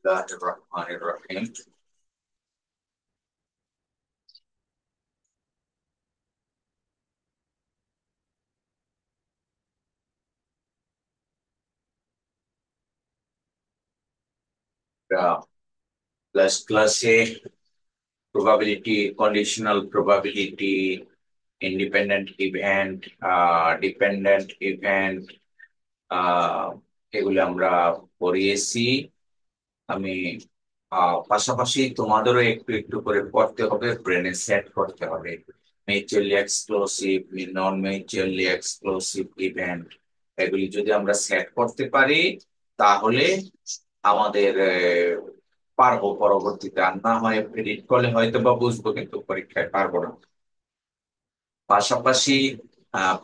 বিসমিল্লাহির রহমানির রহিম। লাস্ট ক্লাসে probability, conditional probability, independent event, dependent event, এগুলো আমরা পড়িয়েছি। আমি পাশাপাশি তোমাদেরও একটু একটু করে পড়তে হবে, ব্রেনে সেট করতে হবে। Mutually exclusive, non mutually exclusive event, এগুলি যদি আমরা সেট করতে পারি তাহলে আমাদের পারবো পরবর্তীতে। আর না হয় প্রেডিক্ট করলে হয়তো বা বুঝবো, কিন্তু পরীক্ষায় পারবো না। পাশাপাশি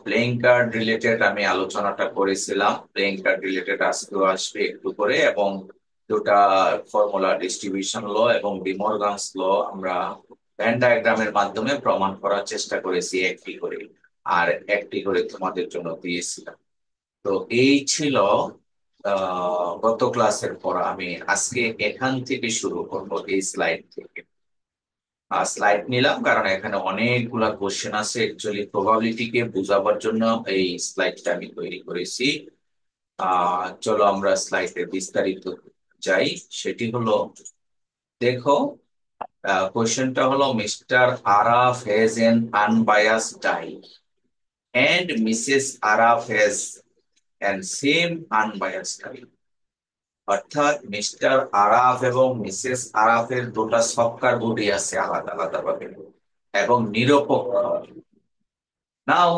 প্লেইং কার্ড রিলেটেড আমি আলোচনাটা করেছিলাম। প্লেইং কার্ড রিলেটেড আজকেও আসবে একটু করে, এবং দুটা ফর্মুলা, ডিস্ট্রিবিউশন ল এবং ডিমরগানস ল, আমরা ভেন ডায়াগ্রামের মাধ্যমে প্রমাণ করার চেষ্টা করেছি একটি করে, আর একটি করে তোমাদের জন্য দিয়েছিলাম। তো এই ছিল গত ক্লাসের পড়া। আমি আজকে এখান থেকে শুরু করবো, এই স্লাইড থেকে। স্লাইড নিলাম কারণ এখানে অনেকগুলা কোশ্চেন আছে। অ্যাকচুয়ালি প্রবাবিলিটিকে বোঝাবার জন্য এই স্লাইডটা আমি তৈরি করেছি। চলো আমরা স্লাইডে বিস্তারিত যাই। সেটি হলো, দেখো, কোশ্চেনটা হলো, Mr Araf has an unbiased die and Mrs Araf has an same unbiased die. অর্থাৎ মিস্টার আরাফ এবং মিসেস আরাফের দুটা সবকার বডি আছে আলাদা আলাদা ভাবে এবং নিরপেক্ষ। Now,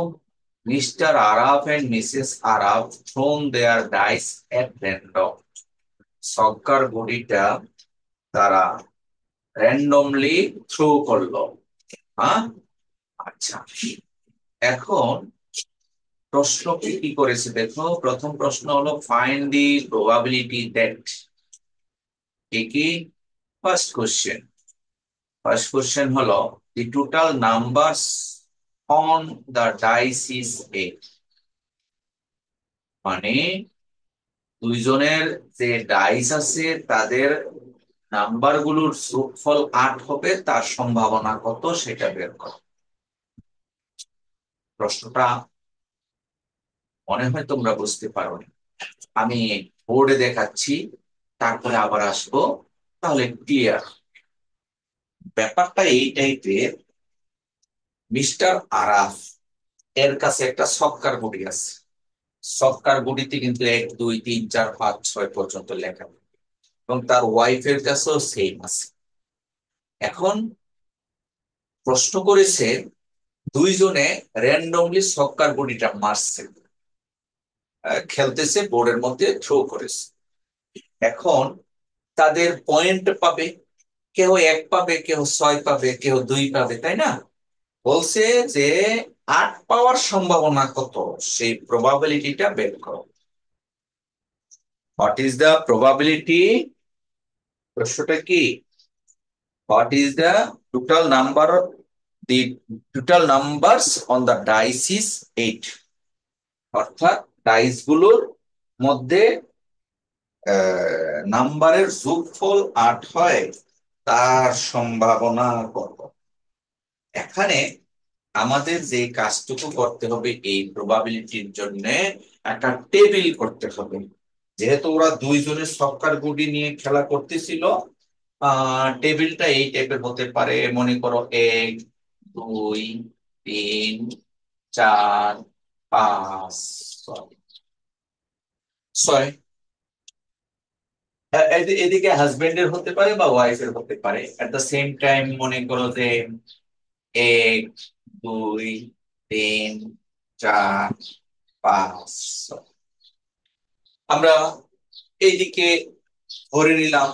Mr. Araf and Mrs. Araf thrown their dice at random. সক্কার গুড়িটা তারা র্যান্ডমলি থ্রো করলো। হ্যাঁ, আচ্ছা। এখন প্রশ্ন কি কি করেছে দেখো। প্রথম প্রশ্ন হলো, ফাইন্ড দি প্রবাবিলিটি দ্যাট। কি কি? First question. ফার্স্ট কোশ্চেন হলো, the total numbers on the dice is 8। মানে দুইজনের যে ডাইস আছে তাদের নাম্বার গুলোর যোগফল 8 হবে, তার সম্ভাবনা কত সেটা বের করো। প্রশ্নটা মনে হয় তোমরা বুঝতে পারোনি। আমি বোর্ডে দেখাচ্ছি, তারপরে আবার আসবো, তাহলে ক্লিয়ার। ব্যাপারটা এই টাইপের। মিস্টার আরাফ এর কাছে একটা সক্কার গুটি আছে। সক্কার গুটিতে কিন্তু 1 2 3 4 5 6 পর্যন্ত লেখা, এবং তার ওয়াইফের কাছেও সেম আছে। এখন প্রশ্ন করেছে, দুইজনে র্যান্ডমলি সক্কার বডিটা মারছে, খেলতেছে, বোর্ডের মধ্যে থ্রো করেছে। এখন তাদের পয়েন্ট পাবে, কেউ 1 পাবে, কেউ 6 পাবে, কেউ 2 পাবে, তাই না? বলছে যে 8 পাওয়ার সম্ভাবনা কত, সেই প্রবাবিলিটিটা বের করো। What is the probability? প্রশ্নটা কি? What is the total number, the total numbers on the dice is 8। অর্থাৎ ডাইস গুলোর মধ্যে নাম্বারের যোগফল 8 হয়, তার সম্ভাবনা কত। এখানে আমাদের যে কাজটুকু করতে হবে, এই প্রবাবিলিটির জন্য একটা টেবিল করতে হবে। যেহেতু ওরা দুইজনের সক্কার গুটি নিয়ে খেলা করতেছিল, টেবিলটা এই টাইপের হতে পারে। মনে করো 1 2 3 4 5 6। এদিকে হাজবেন্ডের হতে পারে বা ওয়াইফের হতে পারে। এট দ্য সেম টাইম মনে করো যে 1 2 3 4 5 6। আমরা এইদিকে ধরে নিলাম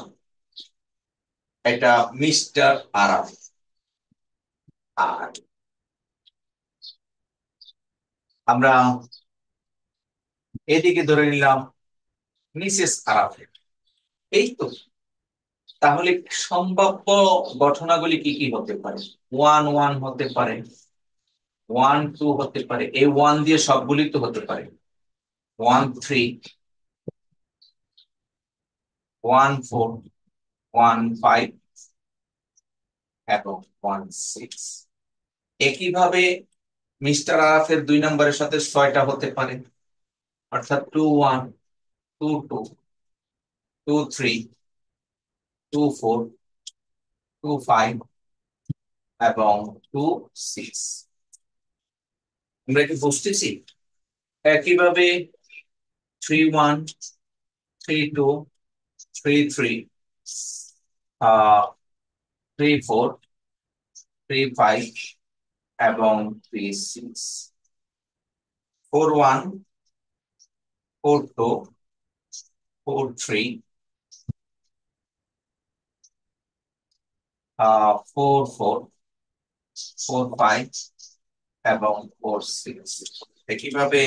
এটা মিস্টার আরাফ, আর আমরা এদিকে ধরে নিলাম মিসেস আরাফের। এই তো। তাহলে সম্ভাব্য ঘটনাগুলি কি কি হতে পারে? 1 1 হতে পারে, 1 2 হতে পারে, এই 1 দিয়ে সবগুলি তো হতে পারে। 1 3, 1 4, 15 এবং 16। একইভাবে মিস্টার আরাফের 2 নম্বরের সাথে 6টা হতে পারে, অর্থাৎ 21, 22, 23, 24, 25 এবং 26। আমরা কি বুঝতেছি? একইভাবে 31, 32, 33, 34, 35 এবং 36, 41, 42, 43, 44, 45 এবং 46। একইভাবে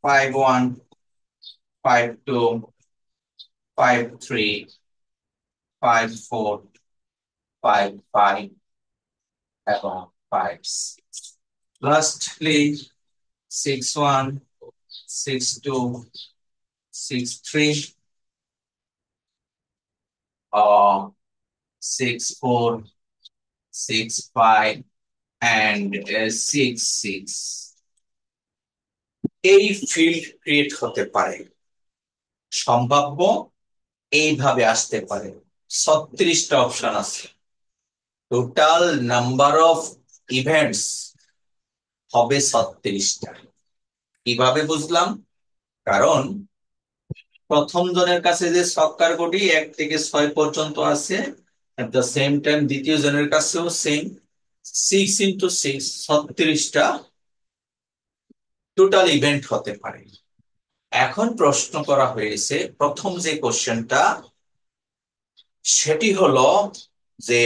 51, 52, 53, 54, 55 এবং 56। Lastly, 61, 62, 63, 64, 65 and 66 এই ফিল্ড ক্রিয়েট হতে পারে। সম্ভাব্য এইভাবে আসতে পারে। 36টা অপশন আছে। টোটাল নাম্বার অফ ইভেন্টস হবে 36টা। কিভাবে বুঝলাম? কারণ প্রথম জনের কাছে যে ছক্কার কোটি 1 থেকে 6 পর্যন্ত আছে, এট দ্য সেম টাইম দ্বিতীয় জনের কাছেও সেম। 6 ইন্টু 6, 36টা টোটাল ইভেন্ট হতে পারে। এখন প্রশ্ন করা হয়েছে, প্রথম যে কোশ্চেনটা সেটি হলো যে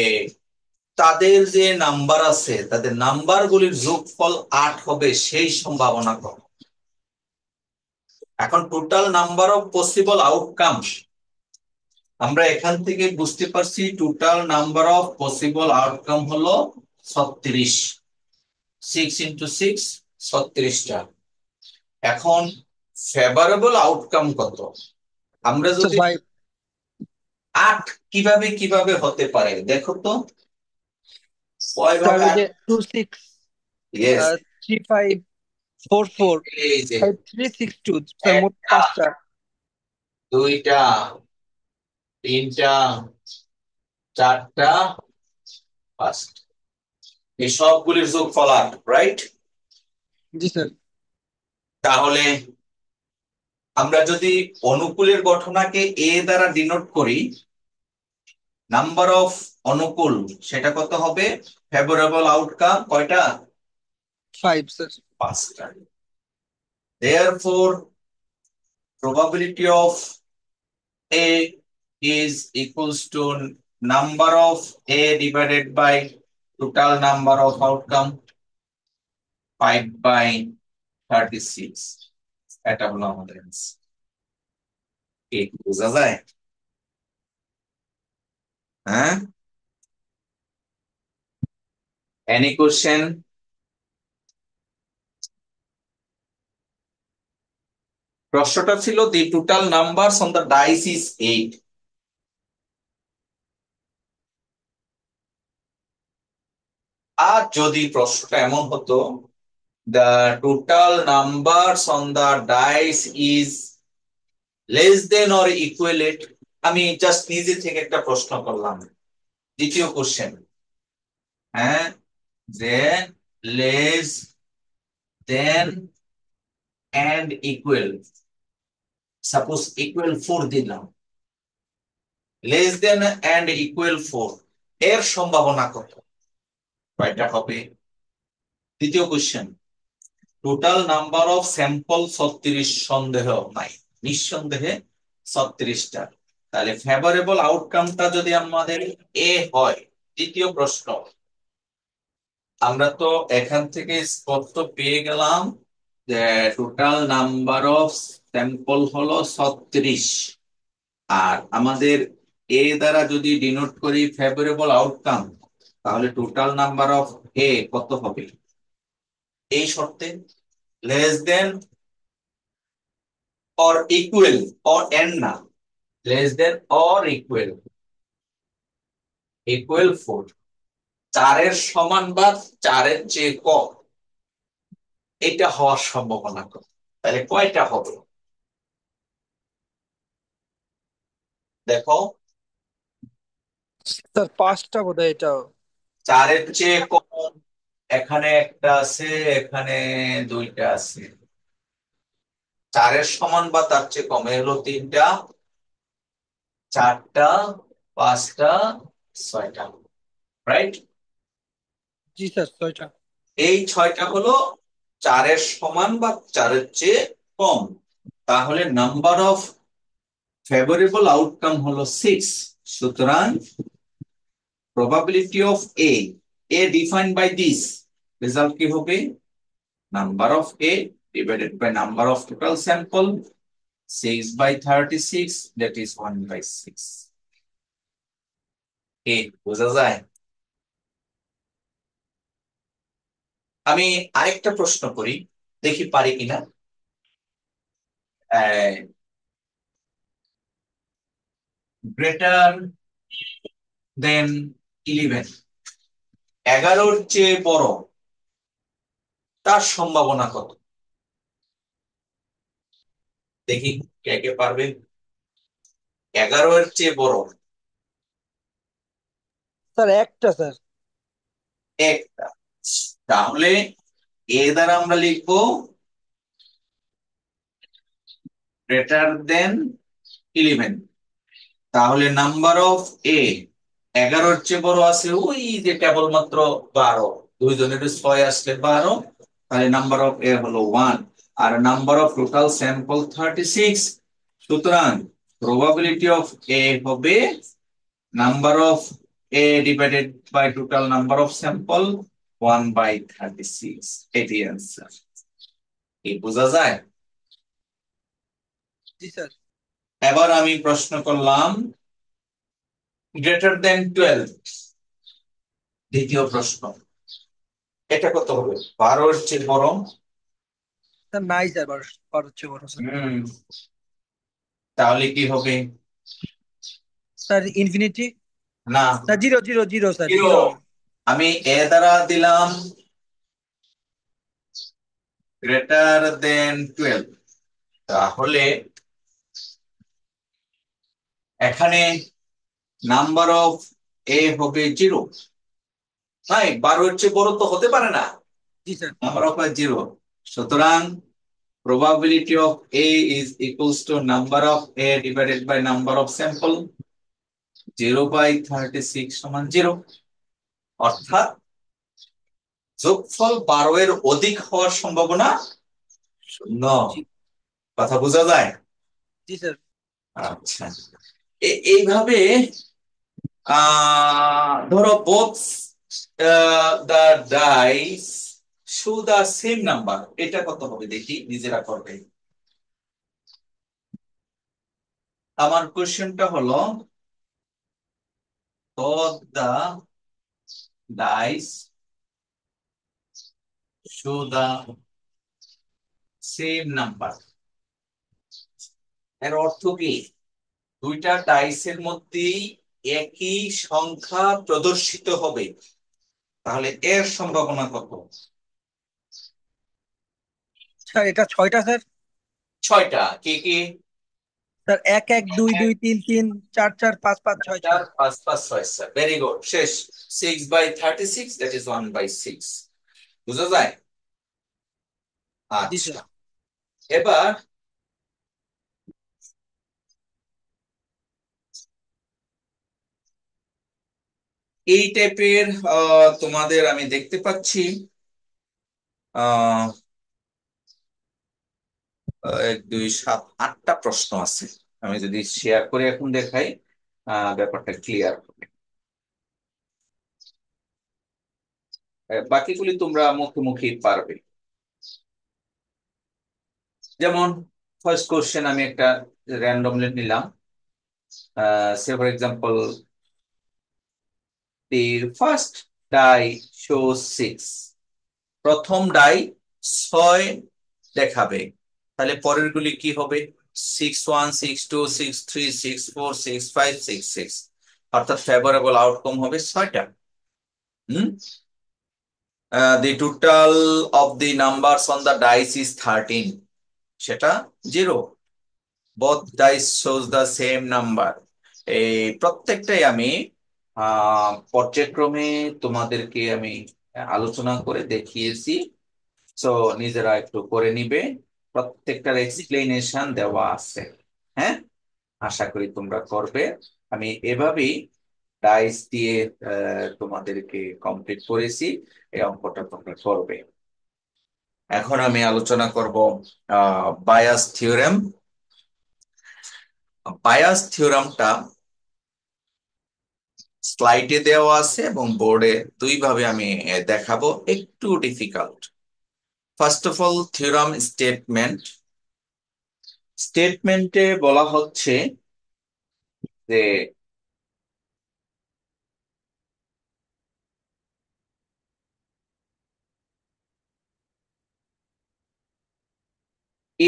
তাদের যে নাম্বার আছে তাদের নাম্বারগুলির যোগফল 8 হবে সেই সম্ভাবনা কত? এখন total number of possible outcome, আমরা এখান থেকে বুঝতে পারছি total number of possible outcome হলো 36। 6 ইন্টু 6, 36টা। এখন ফেভারেবল আউটকাম কত? আমরা যদি 8 কিভাবে কিভাবে হতে পারে দেখো তো, কয় স্যার ভাবে ওই 8? যে 26, ইয়েস, 3544, এই যে 5362, স্যার মোট একটা, পাঁচটা। দুইটা, তিনটা, চারটা, পাঁচটা, এই সবগুলির যোগফল 8, রাইট? জি স্যার। তাহলে আমরা যদি অনুকূলের ঘটনাকে এ দ্বারা ডিনোট করি, নাম্বার অফ অনুকূল সেটা কত হবে? ফেভারেবল আউটকাম কয়টা? 5 স্যার। 5টা। Therefore, probability of A is equals to number of A divided by total number of outcome 5/36। এটা হলো আমাদের answer। কি বোঝা যায়? হ্যাঁ, এনি কোশ্চেন? প্রশ্নটা ছিল the total numbers on the dice is 8। আর যদি প্রশ্নটা এমন হতো the total numbers on the dice is less than or equivalent, আমি জাস্ট নিজে থেকে একটা প্রশ্ন করলাম, দ্বিতীয় কোশ্চেন, হ্যাঁ, যে less than and equal, suppose equal 4 দিলাম, লেস দেন এন্ড ইকুয়াল 4 এর সম্ভাবনা কত? কয়টা হবে? দ্বিতীয় question, total number of sample 36, সন্দেহ নাই, নিঃসন্দেহে 36টা। তাহলে ফেভারেবল আউটকামটা যদি আমাদের এ হয়, দ্বিতীয় প্রশ্ন, আমরা তো এখান থেকে স্পষ্ট পেয়ে গেলাম যে টোটাল নাম্বার অফ স্যাম্পল হলো 36, আর আমাদের এ দ্বারা যদি ডিনোট করি ফেভারেবল আউটকাম, তাহলে টোটাল নাম্বার অফ এ কত হবে? এই শর্তে less than or equal or n না, less than or equal equal 4, 4-এর সমান বা 4-এর চেয়ে কম, এটা হওয়ার সম্ভাবনা কত? তাহলে কয়টা হবে দেখো। স্যার 5টা বোধহয় এটা। 4-এর চেয়ে কম এখানে একটা আছে, এখানে দুইটা আছে। 4-এর সমান বা তার চেয়ে কম এ হলো 3টা, 4টা, 5টা, 6টা, রাইট? জি স্যার 6টা। এই 6টা হলো 4-এর সমান বা 4-এর চেয়ে কম। তাহলে নাম্বার অফ ফেভারেবল আউটকাম হলো 6। সুতরাং probability of A defined by this result কি হবে? Number of A divided by number of total sample, 6 by 36, that is 1 by 6. এ বোঝা যায়? আমি আরেকটা প্রশ্ন করি, দেখি পারি কিনা। গ্রেটার দেন 11, 11-র চেয়ে বড়, তার সম্ভাবনা কত? দেখি কে কে পারবে। 11-এর চেয়ে বড় স্যার একটা স্যার। একটা, তাহলে এ দ্বারা আমরা লিখবো গ্রেটার দেন 11। তাহলে নাম্বার অফ এ 11-র চেয়ে বড় আছে ওই যে কেবলমাত্র 12, দুইজনের 6 আসলে 12, তাহলে নাম্বার অফ এ হলো 1, আর নাম্বার অফ টোটাল স্যাম্পল 36। সুতরাং প্রবাবিলিটি অফ এ হবে number of A divided by total number of sample 1 by 36। এটি অ্যান্সার। কি বোঝা যায়? জি স্যার। এবার আমি প্রশ্ন করলাম গ্রেটার দেন 12, দ্বিতীয় প্রশ্ন। এটা কত হবে? 12-এর চেয়ে বড়। স্যার নাই স্যার, 12 হচ্ছে বড় স্যার। হুম, তাহলে কি হবে? Sir infinity. না, sir zero zero zero sir, zero. Zero হবে। আমি এ দ্বারা দিলাম গ্রেটার দেন 12, তাহলে এখানে নাম্বার অফ এ হবে 0। তাই 12-এর চেয়ে বড় তো হতে পারে না, জি স্যার। Number of 0। সুতরাং probability of A is equals to number of A divided by number of sample, 0 by 36 সমান 0। অর্থাৎ যোগফল 12-এর অধিক হওয়ার সম্ভাবনা শূন্য। জি। কথা বোঝা যায়? জি স্যার। আচ্ছা, এইভাবে ধরো both the dice show the same number, এটা কত হবে দেখি, নিজেরা করবে। আমার কোশ্চেনটা হলো both the dice show the same number, এর অর্থ কি? দুইটা ডাইসের মধ্যেই একই সংখ্যা প্রদর্শিত হবে, তাহলে এর সম্ভাবনা কত? স্যার এটা 6টা স্যার। 6টা। কি কি? স্যার 1 1 2 2 3 3 4 4 5 5 6 4, 6। 5, 5, 6, স্যার, ভেরি গুড, শেষ। 6 বাই 36, দ্যাট ইজ 1 বাই 6। বুঝা যায়? জি স্যার। আচ্ছা, এবার এই টাইপের তোমাদের আমি দেখতে পাচ্ছি আহ 1 2 7 8টা প্রশ্ন আছে। আমি যদি শেয়ার করে এখন দেখাই, ব্যাপারটা ক্লিয়ার হবে। বাকিগুলি তোমরা মুখে মুখে পারবে। যেমন ফার্স্ট কোশ্চেন আমি একটা র্যান্ডমলি নিলাম, say for example the first die shows 6, প্রথম ডাই 6 দেখাবে, তাহলে পরের গুলি কি হবে? 6 1 6 2 6 3 6 4 6 5 6 6। অর্থাৎ ফেভারেবল আউটকাম হবে 6টা। হুম। The total of the numbers on the dice is 13, সেটা 0। Both dice shows the same number. এই প্রত্যেকটাই আমি পর্যায়ক্রমে তোমাদেরকে আমি আলোচনা করে দেখিয়েছি। তো নিজেরা একটু করে নিবে, প্রত্যেকটার এক্সপ্লেনেশন দেওয়া আছে। হ্যাঁ, আশা করি তোমরা করবে। আমি এভাবেই ডাইস দিয়ে তোমাদেরকে কমপ্লিট করেছি। এই অঙ্কটা তোমরা করবে। এখন আমি আলোচনা করব বায়াস থিওরেম। বায়াস থিওরামটা স্লাইডে দেওয়া আছে এবং বোর্ডে দুইভাবে আমি দেখাবো, একটু difficult. First of all theorem statement. স্টেটমেন্টে বলা হচ্ছে যে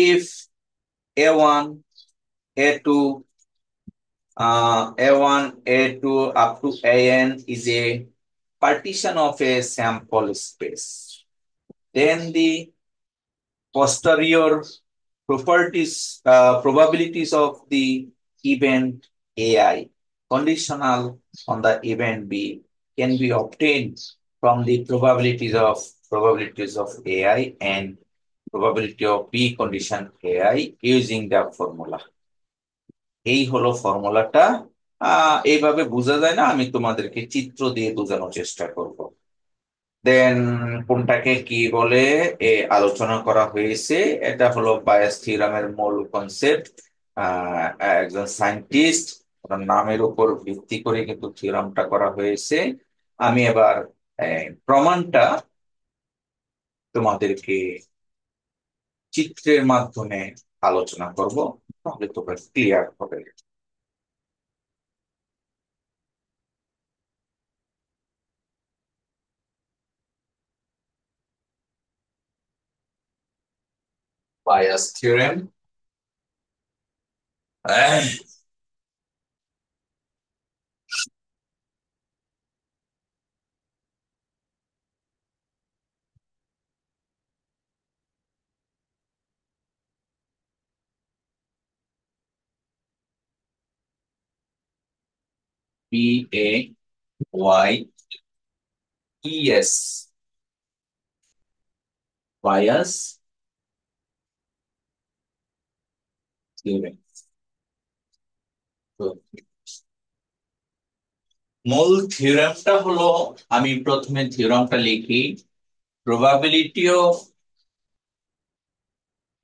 if a1 a2 a1 a2 up to an is a partition of a sample space, then the posterior probabilities of the event AI conditional on the event B can be obtained from the probabilities of AI and probability of B condition AI using the formula. এই হলো ফর্মুলাটা। এইভাবে বোঝা যায় না, আমি তোমাদেরকে চিত্র দিয়ে বোঝানোর চেষ্টা করব। দেন কোনটাকে কি বলে আলোচনা করা হয়েছে। এটা হলো বায়াস থিওরামের মূল কনসেপ্ট। একজন সায়েন্টিস্ট ওনার নামের উপর ভিত্তি করে কিন্তু থিওরামটা করা হয়েছে। আমি এবার প্রমাণটা তোমাদেরকে চিত্রের মাধ্যমে আলোচনা করব, তাহলে তোমরা ক্লিয়ার হবে। Bayes theorem. BAYES, Bayes theorem. তো মূল থিওরামটা হলো, আমি প্রথমে থিওরামটা লিখি। Probability of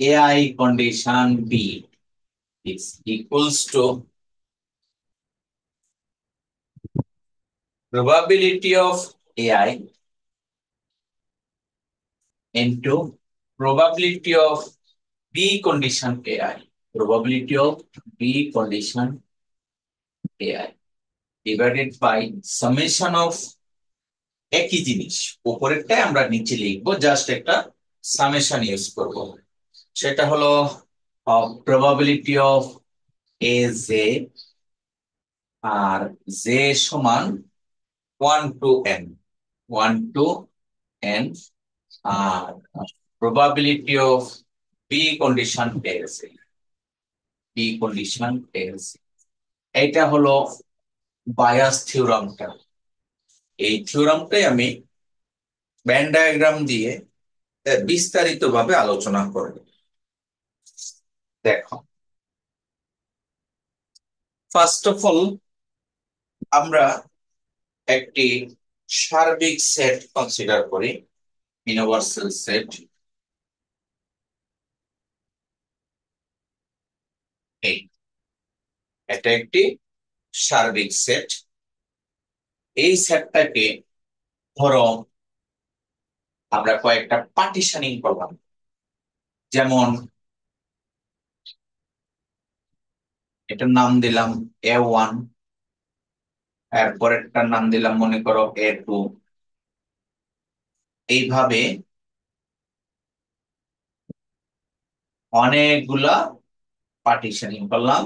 A I condition B is equals to probability of AI into probability of B condition AI, probability of B condition AI divided by summation of, একই জিনিস উপরেরটাই আমরা নিচে লিখবো, জাস্ট একটা সামেশন ইউজ করব। সেটা হলো probability of এ জে, আর জে সমান 1 to n, 1 to n, আর probability of বি কন্ডিশন এলসি, বি কন্ডিশন এলসি। এটা হলো বায়াস থিওরামটা। এই থিওরামটাই আমি ব্যান ডায়াগ্রাম দিয়ে বিস্তারিত ভাবে আলোচনা করব। দেখো, ফার্স্ট অফ অল আমরা একটি সার্বিক সেট কনসিডার করি, ইউনিভার্সাল সেট। এই এটা একটি সার্বিক সেট। এই সেটটাকে ধরো আমরা কয়েকটা পার্টিশনিং করলাম, যেমন এটার নাম দিলাম A1, এরপরেরটার নাম দিলাম মনে করো A2। এইভাবে অনেকগুলা পার্টিশনিং করলাম,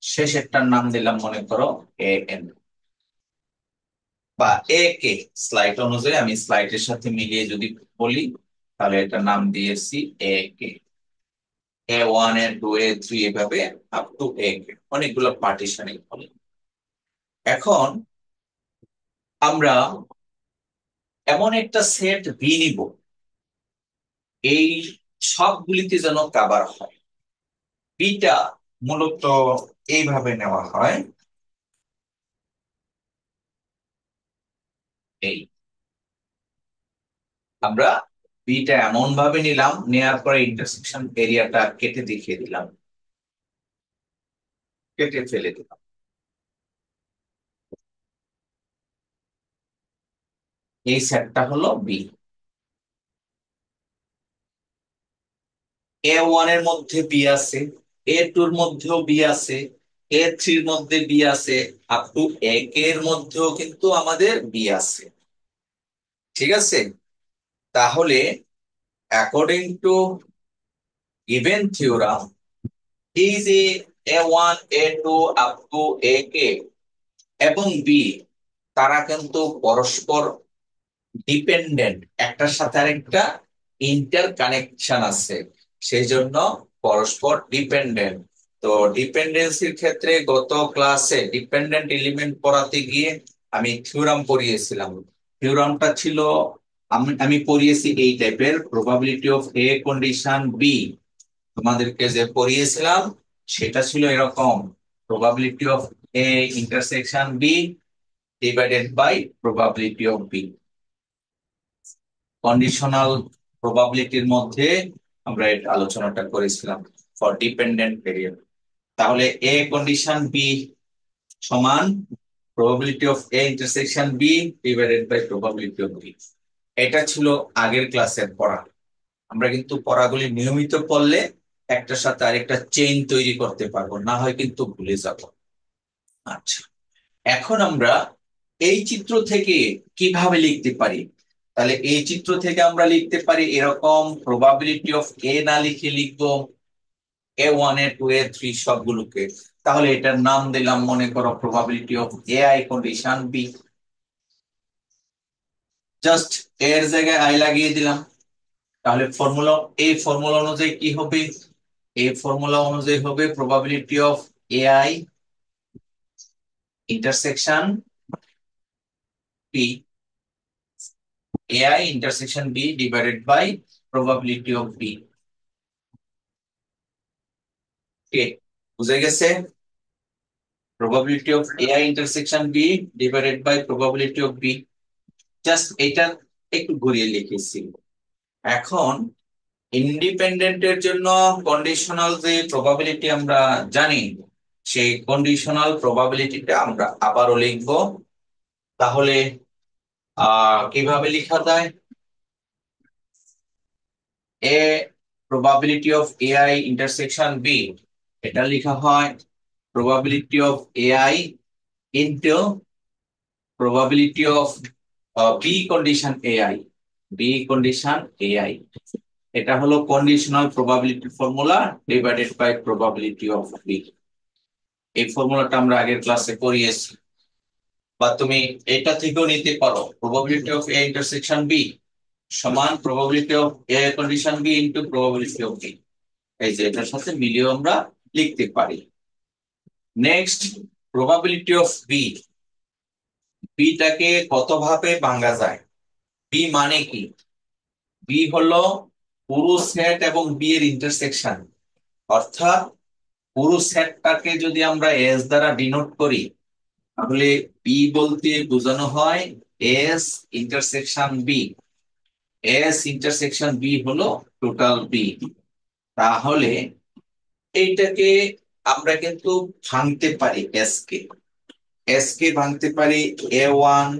শেষেরটার নাম দিলাম মনে করো AN। বা এ কে স্লাইড অনুযায়ী, আমি স্লাইডের সাথে মিলিয়ে যদি বলি, তাহলে এটার নাম দিয়েছি এ কে। A1 A2 A3 এভাবে আপ টু এ কে, অনেকগুলো পার্টিশনিং হলো। এখন আমরা এমন একটা সেট বি নিব, এই সবগুলিতে যেন কাভার হয়। বিটা মূলত এইভাবে নেওয়া হয়, এই আমরা বিটা এমন ভাবে নিলাম, নেয়ার পরে ইন্টারসেকশন এরিয়াটা কেটে দেখিয়ে দিলাম, কেটে ফেলে দিলাম। এই সেটটা হলো বি। A1 এর মধ্যে বি আছে, A2 এর মধ্যেও বি আছে, A3 এর মধ্যে বি আছে, আপ টু এ কে এর মধ্যেও কিন্তু আমাদের বি আছে। ঠিক আছে, তাহলে অ্যাকর্ডিং টু গিভেন থিওরাম, এই যে A1 A2 আপ টু এ কে এবং বি, তারা কিন্তু পরস্পর ডিপেন্ডেন্ট, একটার সাথে আরেকটা ইন্টার কানেকশন আছে, সেই জন্য পরস্পর ডিপেন্ডেন্ট। তো ডিপেন্ডেন্সির ক্ষেত্রে গত ক্লাসে ডিপেন্ডেন্ট এলিমেন্ট পড়াতে গিয়ে আমি থিওরাম পড়িয়েছিলাম। থিওরামটা ছিল, আমি পড়িয়েছি এই টাইপের, probability of A condition B. তোমাদেরকে যে পড়িয়েছিলাম সেটা ছিল এরকম, probability of A intersection B divided by probability of B. Conditional প্রবাবিলিটির মধ্যে আমরা এই আলোচনাটা করেছিলাম ফর ডিপেন্ডেন্ট ভেরিয়েবল। তাহলে এ কন্ডিশন বি সমান probability of A intersection B divided by probability of B. এটা ছিল আগের ক্লাসের পড়া। আমরা কিন্তু পড়াগুলি নিয়মিত পড়লে একটার সাথে আরেকটা চেইন তৈরি করতে পারবো, না হয় কিন্তু ভুলে যাব। আচ্ছা, এখন আমরা এই চিত্র থেকে কিভাবে লিখতে পারি? তাহলে এই চিত্র থেকে আমরা লিখতে পারি এরকম, প্রবাবিলিটি অফ এ না লিখে লিখবো A1 A2 A3 সবগুলোকে। তাহলে এটার নাম দিলাম, মনে করো, probability of A I condition B. Just এর জায়গায় আই লাগিয়ে দিলাম। তাহলে ফর্মুলা, এই ফর্মুলা অনুযায়ী কি হবে? এই ফর্মুলা অনুযায়ী হবে probability of A I intersection B, AI intersection B divided by probability of B. কে বুঝে গেছে? probability of AI intersection B divided by probability of B, just এটা একটু ঘুরিয়ে লিখেছি। এখন ইন্ডিপেন্ডেন্টের জন্য কন্ডিশনাল যে প্রবাবিলিটি আমরা জানি, সেই কন্ডিশনাল প্রবাবিলিটিটা আমরা আবারও লিখব। তাহলে কিভাবে লেখা যায়? এ probability of AI intersection B, এটা লেখা হয় probability of AI into probability of B condition AI, B condition AI। এটা হলো conditional probability formula divided by probability of B. এই ফর্মুলাটা আমরা আগের ক্লাসে পড়িয়েছি, বা তুমি এটা থেকেও নিতে পারো, probability of A intersection B সমান probability of A condition B into probability of B. এই যে এটার সাথে মিলিয়ে আমরা লিখতে পারি। নেক্সট, প্রবাবিলিটি অফ বি, বিটাকে কত ভাবে ভাঙা যায়? বি মানে কি? বি হলো পুরো সেট এবং বি এর ইন্টারসেকশন। অর্থাৎ পুরো সেটটাকে যদি আমরা এস দ্বারা ডিনোট করি, তাহলে বি বলতে বোঝানো হয় S intersection B. S intersection B হলো টোটাল বি। তাহলে এইটাকে আমরা কিন্তু ভাঙতে পারি, এস কে ভাঙতে পারি A1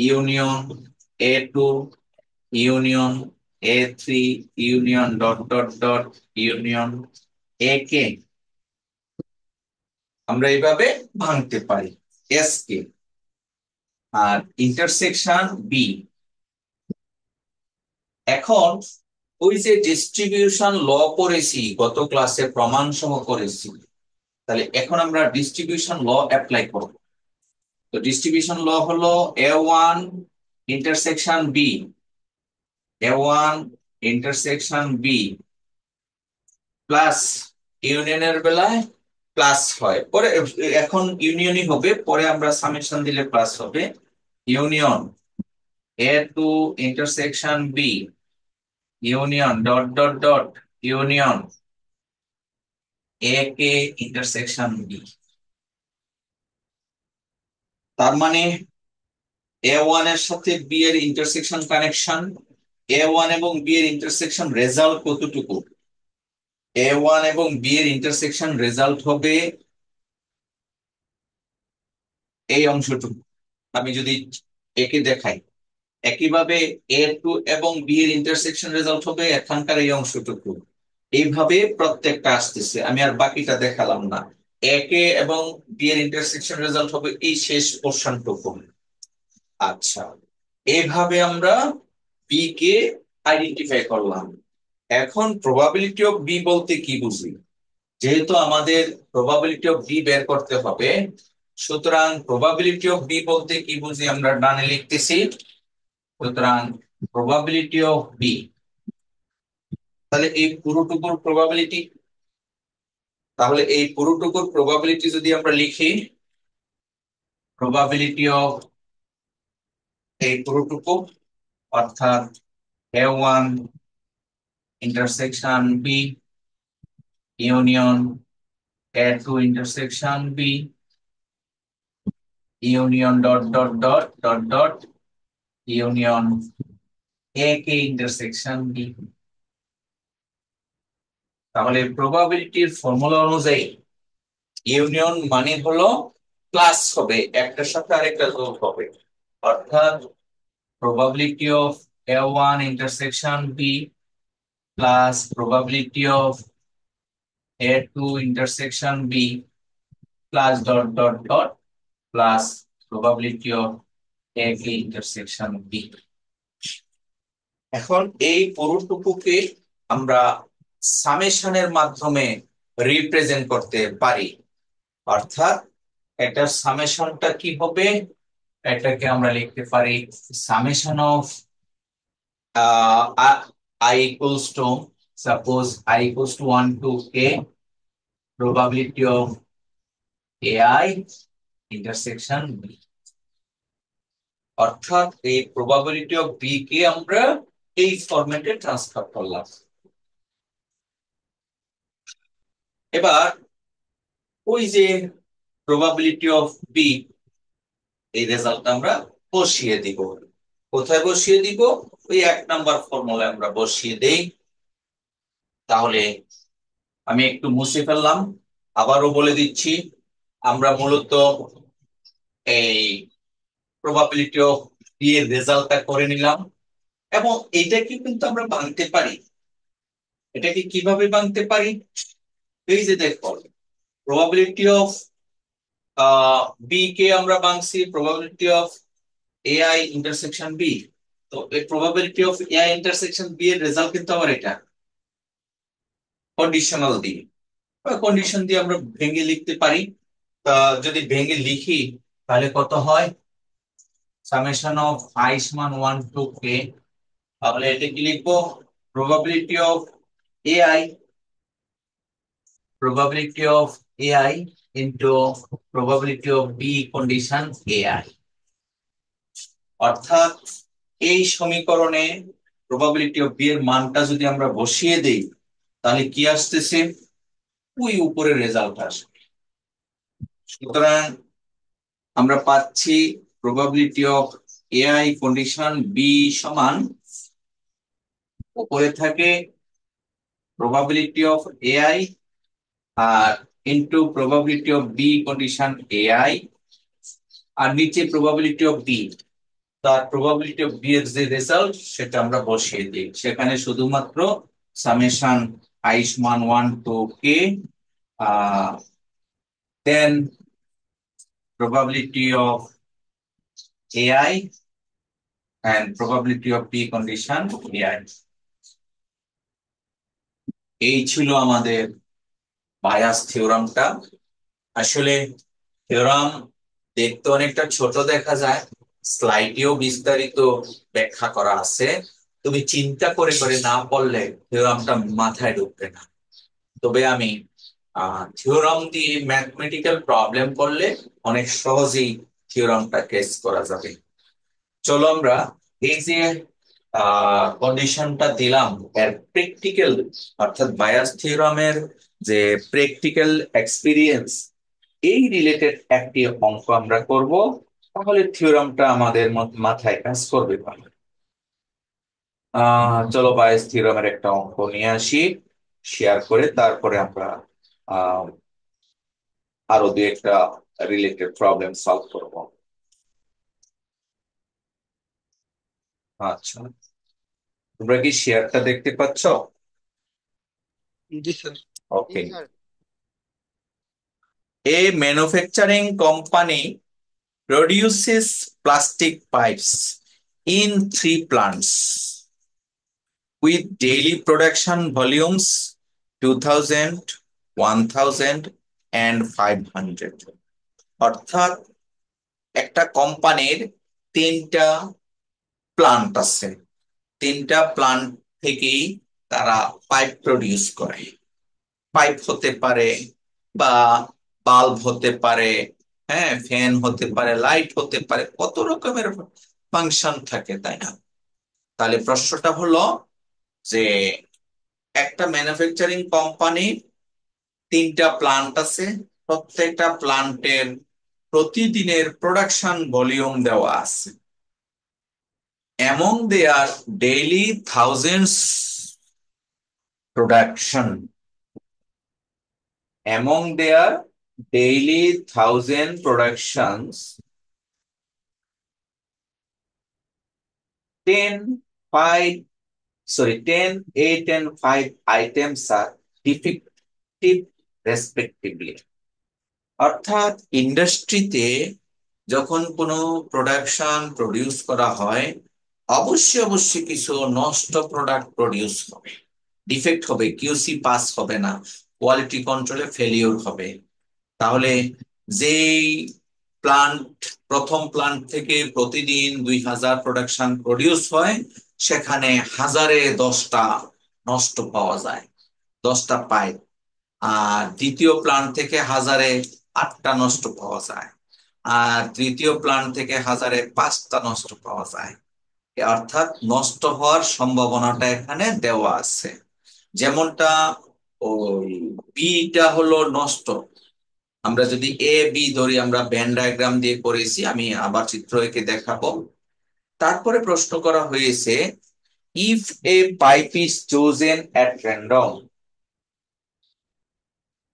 union A2 union A3 union dot dot dot union A কে, আমরা এইভাবে ভাঙতে পারি এস কে। আর ইন্টারসেকশন বি, এখন ওই যে ডিস্ট্রিবিউশন ল করেছি গত ক্লাসে, প্রমাণ সহ করেছি, তাহলে এখন আমরা ডিস্ট্রিবিউশন ল অ্যাপ্লাই করব। তো ডিস্ট্রিবিউশন ল হলো A1 intersection B, A1 intersection B plus ইউনিয়নের বেলায় প্লাস হয় পরে, এখন ইউনিয়নই হবে, পরে আমরা সামেশন দিলে প্লাস হবে। Union A2 intersection B, union dot dot dot union A K intersection B. তার মানে A1 এর সাথে বি এর ইন্টারসেকশন কানেকশন, A1 এবং বি এর ইন্টারসেকশন রেজাল্ট কতটুকু, A1 এবং বি এর ইন্টারসেকশন রেজাল্ট হবে এই অংশটুকু। আমি যদি একে দেখাই, একইভাবে A2 এবং বি এর ইন্টারসেকশন রেজাল্ট হবে এখানকার এই অংশটুকু। এইভাবে প্রত্যেকটা আসতেছে, আমি আর বাকিটা দেখালাম না। একে এবং বি এর ইন্টারসেকশন রেজাল্ট হবে এই শেষ পোর্শনটুকু। আচ্ছা, এইভাবে আমরা বি কে আইডেন্টিফাই করলাম। এখন প্রবাবিলিটি অফ বি বলতে কি বুঝি? যেহেতু আমাদের প্রবাবিলিটি অফ বি বের করতে হবে, সুতরাং প্রবাবিলিটি অফ বি বলতে কি বুঝি আমরা ডানে লিখতেছি। সুতরাং প্রবাবিলিটি অফ বি, তাহলে এই পুরোটুকুর প্রবাবিলিটি, তাহলে এই পুরোটুকুর প্রবাবিলিটি যদি আমরা লিখি, প্রবাবিলিটি অফ এই পুরোটুকু অর্থাৎ A1 intersection B union A2 intersection B union dot dot dot dot dot union A K intersection B. তাহলে প্রবাবিলিটির ফর্মুলা অনুযায়ী ইউনিয়ন মানে হলো প্লাস হবে, একটার সাথে আরেকটা যোগ হবে, অর্থাৎ probability of A1 intersection B plus probability of A2 intersection B plus dot dot dot plus probability of AK intersection B। এখন এই পুরোটুকুকে আমরা সামেশনের মাধ্যমে রিপ্রেজেন্ট করতে পারি, অর্থাৎ এটার সামেশনটা কি হবে, এটাকে আমরা লিখতে পারি summation of I equals to, suppose I equals to 1 to k probability of AI intersection B, অর্থাৎ এই probability of B কে আমরা এই ফরম্যাটে ট্রান্সফার করলাম। এবার ওই যে probability of B, এই রেজাল্ট আমরা বসিয়ে দিব। কোথায় বসিয়ে দিব? ওই 1 নাম্বার ফর্মুলায় আমরা বসিয়ে দেই। তাহলে আমি একটু মুছে ফেললাম, আবারও বলে দিচ্ছি। আমরা মূলত এই প্রবাবিলিটি অফ বি এর রেজাল্টটা করে নিলাম, এবং এইটাকে কিন্তু আমরা ভাঙতে পারি। এটাকে কিভাবে ভাঙতে পারি? এই যে দেখো, প্রবাবিলিটি অফ বি কে আমরা ভাঙছি probability of AI intersection B. তো এই probability of AI intersection B এর রেজাল্ট কিন্তু আবার এটা কন্ডিশনাল দিয়ে, কন্ডিশন দিয়ে আমরা ভেঙে লিখতে পারি। যদি ভেঙে লিখি তাহলে কত হয়, সামেশন অফ আই সমান 1 টু কে, তাহলে এটা কি লিখবো, probability of AI, probability of AI into probability of B condition AI, অর্থাৎ এই সমীকরণে probability of B এর মানটা যদি আমরা বসিয়ে দেই তাহলে কি আসতেছে, ওই উপরের রেজাল্ট আসবে। সুতরাং আমরা পাচ্ছি probability of AI condition B সমান, উপরে থাকে probability of AI আর into probability of B condition AI, আর নিচে প্রবাবিলিটি অফ বি, তার প্রবাবিলিটি অফ বি এর যে রেজাল্ট সেটা আমরা বসিয়ে দিই। সেখানে শুধুমাত্র সামেশন আই সমান 1 to K then probability of A I and probability of B condition A I. এই ছিল আমাদের বায়াস থিওরামটা। আসলে থিওরাম দেখতে অনেকটা ছোট দেখা যায়, স্লাইডেও বিস্তারিত ব্যাখ্যা করা আছে। তুমি চিন্তা করে করে না পড়লে থিওরামটা মাথায় ঢুকবে না। তবে আমি থিওরাম দিয়ে ম্যাথমেটিক্যাল প্রবলেম করলে অনেক সহজেই থিওরামটা কেস করা যাবে। চলো আমরা এই যে কন্ডিশনটা দিলাম, এর প্র্যাকটিক্যাল, অর্থাৎ বায়াস থিওরামের যে প্র্যাকটিক্যাল এক্সপিরিয়েন্স, এই রিলেটেড একটি অঙ্ক আমরা করব, তাহলে থিওরামটা আমাদের মাথায় কাজ করবে ভালো। চলো বায়াস থিওরামের একটা অঙ্ক নিয়ে আসি, শেয়ার করে তারপরে আমরা আহ আরো দুই একটা রিলেটেড প্রবলেম সলভ করব। আচ্ছা, তোমরা কি শেয়ারটা দেখতে পাচ্ছ? জি sir. Okay. A manufacturing company produces plastic pipes in three plants with daily production volumes 2000, 1000 and 500. অর্থাৎ একটা কোম্পানির তিনটা প্লান্ট আছে, তিনটা প্লান্ট থেকেই তারা পাইপ প্রডিউস করে। পাইপ হতে পারে বা বাল্ব হতে পারে, হ্যাঁ ফ্যান হতে পারে, লাইট হতে পারে, কত রকমের ফাংশন থাকে, তাই না? তাহলে প্রশ্নটা হলো যে একটা ম্যানুফ্যাকচারিং কোম্পানি তিনটা প্লান্ট আছে, প্রত্যেকটা প্লান্টের প্রতিদিনের প্রোডাকশন ভলিউম দেওয়া আছে। Among their daily thousands production, among their daily thousand productions, 10, 5, 10, 8 and 5 items are defective respectively. অর্থাৎ ইন্ডাস্ট্রিতে যখন কোনো প্রোডাকশন প্রডিউস করা হয়, অবশ্যই অবশ্যই কিছু নষ্ট প্রোডাক্ট প্রডিউস হবে, ডিফেক্ট হবে, কিউসি পাস হবে না, কোয়ালিটি কন্ট্রোলে ফেলিওর হবে। তাহলে যেই প্লান্ট, প্রথম প্লান্ট থেকে প্রতিদিন 2000 প্রোডাকশন প্রডিউস হয়, সেখানে হাজারে 10টা নষ্ট পাওয়া যায়, 10টা পাইপ। আর দ্বিতীয় প্লান্ট থেকে হাজারে 8টা নষ্ট পাওয়া যায়, আর তৃতীয় প্লান্ট থেকে হাজারে 5টা নষ্ট পাওয়া যায়। অর্থাৎ নষ্ট হওয়ার সম্ভাবনাটা এখানে দেওয়া আছে। যেমনটা ওই বিটা হলো নষ্ট, আমরা যদি এ বি ধরি, আমরা ভেন ডায়াগ্রাম দিয়ে করেছি, আমি আবার চিত্র এঁকে দেখাবো। তারপরে প্রশ্ন করা হয়েছে, if A pipe is chosen at random,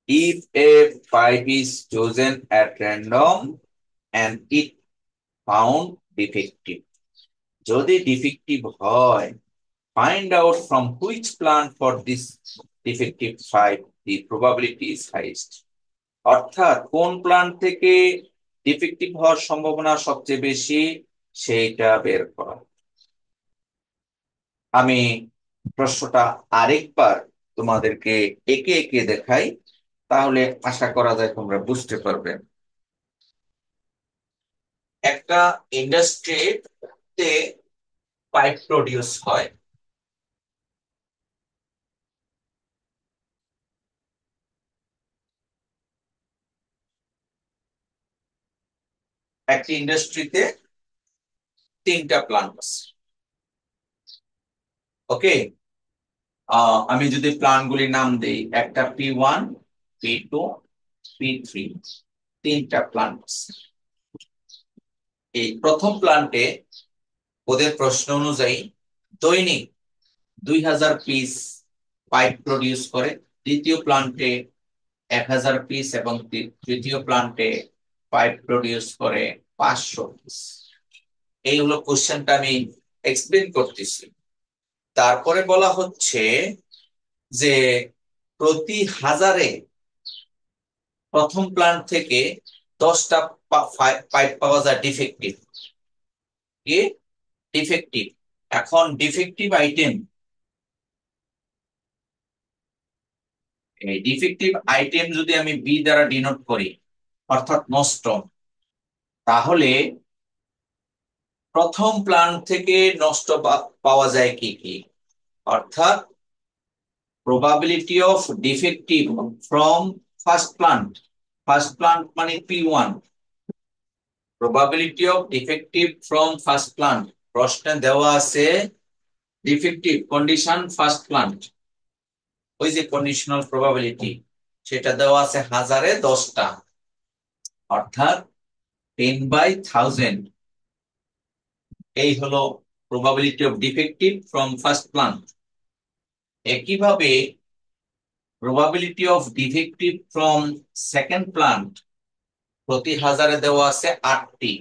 if a pipe is chosen at random and it found defective, যদি ডিফেক্টিভ হয়, find out from which plant for this defective pipe the probability is highest. অর্থাৎ কোন plant থেকে defective হওয়ার সম্ভাবনা সবচেয়ে বেশি, সেইটা বের করা। আমি প্রশ্নটা আরেকবার তোমাদেরকে একে একে দেখাই, তাহলে আশা করা যায় তোমরা বুঝতে পারবে। একটা ইন্ডাস্ট্রিতে পাইপ প্রডিউস হয়, একটি ইন্ডাস্ট্রিতে তিনটা প্লান্ট আছে। ওকে, আমি যদি প্লান্ট গুলির নাম দেই, একটা P1, P2, P3, তিনটা প্লান্ট আছে। এই প্রথম প্লান্টে ওদের প্রশ্ন অনুযায়ী দৈনিক 2000 পিস পাইপ প্রডিউস করে, দ্বিতীয় প্লান্টে 1000 পিস এবং তৃতীয় প্লান্টে পাইপ প্রডিউস করে 500 পিস। এই হলো কোশ্চেনটা, আমি এক্সপ্লেন করতেছি। তারপরে বলা হচ্ছে যে প্রতি হাজারে প্রথম প্লান্ট থেকে 10টা পাইপ পাওয়া যায় ডিফেক্টিভ। কি ডিফেক্টিভ? এখন ডিফেক্টিভ আইটেম, এই ডিফেক্টিভ আইটেম যদি আমি বি দ্বারা ডিনোট করি, অর্থাৎ নষ্ট, তাহলে প্রথম প্লান্ট থেকে নষ্ট পাওয়া যায় কি কি, অর্থাৎ probability of defective from first plant মানে P1, probability of defective from first plant, প্রশ্নে দেওয়া আছে ডিফেক্টিভ কন্ডিশন ফার্স্ট প্লান্ট, ওই যে কন্ডিশনাল প্রবাবিলিটি সেটা দেওয়া আছে 1000-এ 10টা, অর্থাৎ 10/1000। এই হলো probability of defective from first plant. একইভাবে probability of defective from second plant প্রতি 1000-এ দেওয়া আছে 8টি,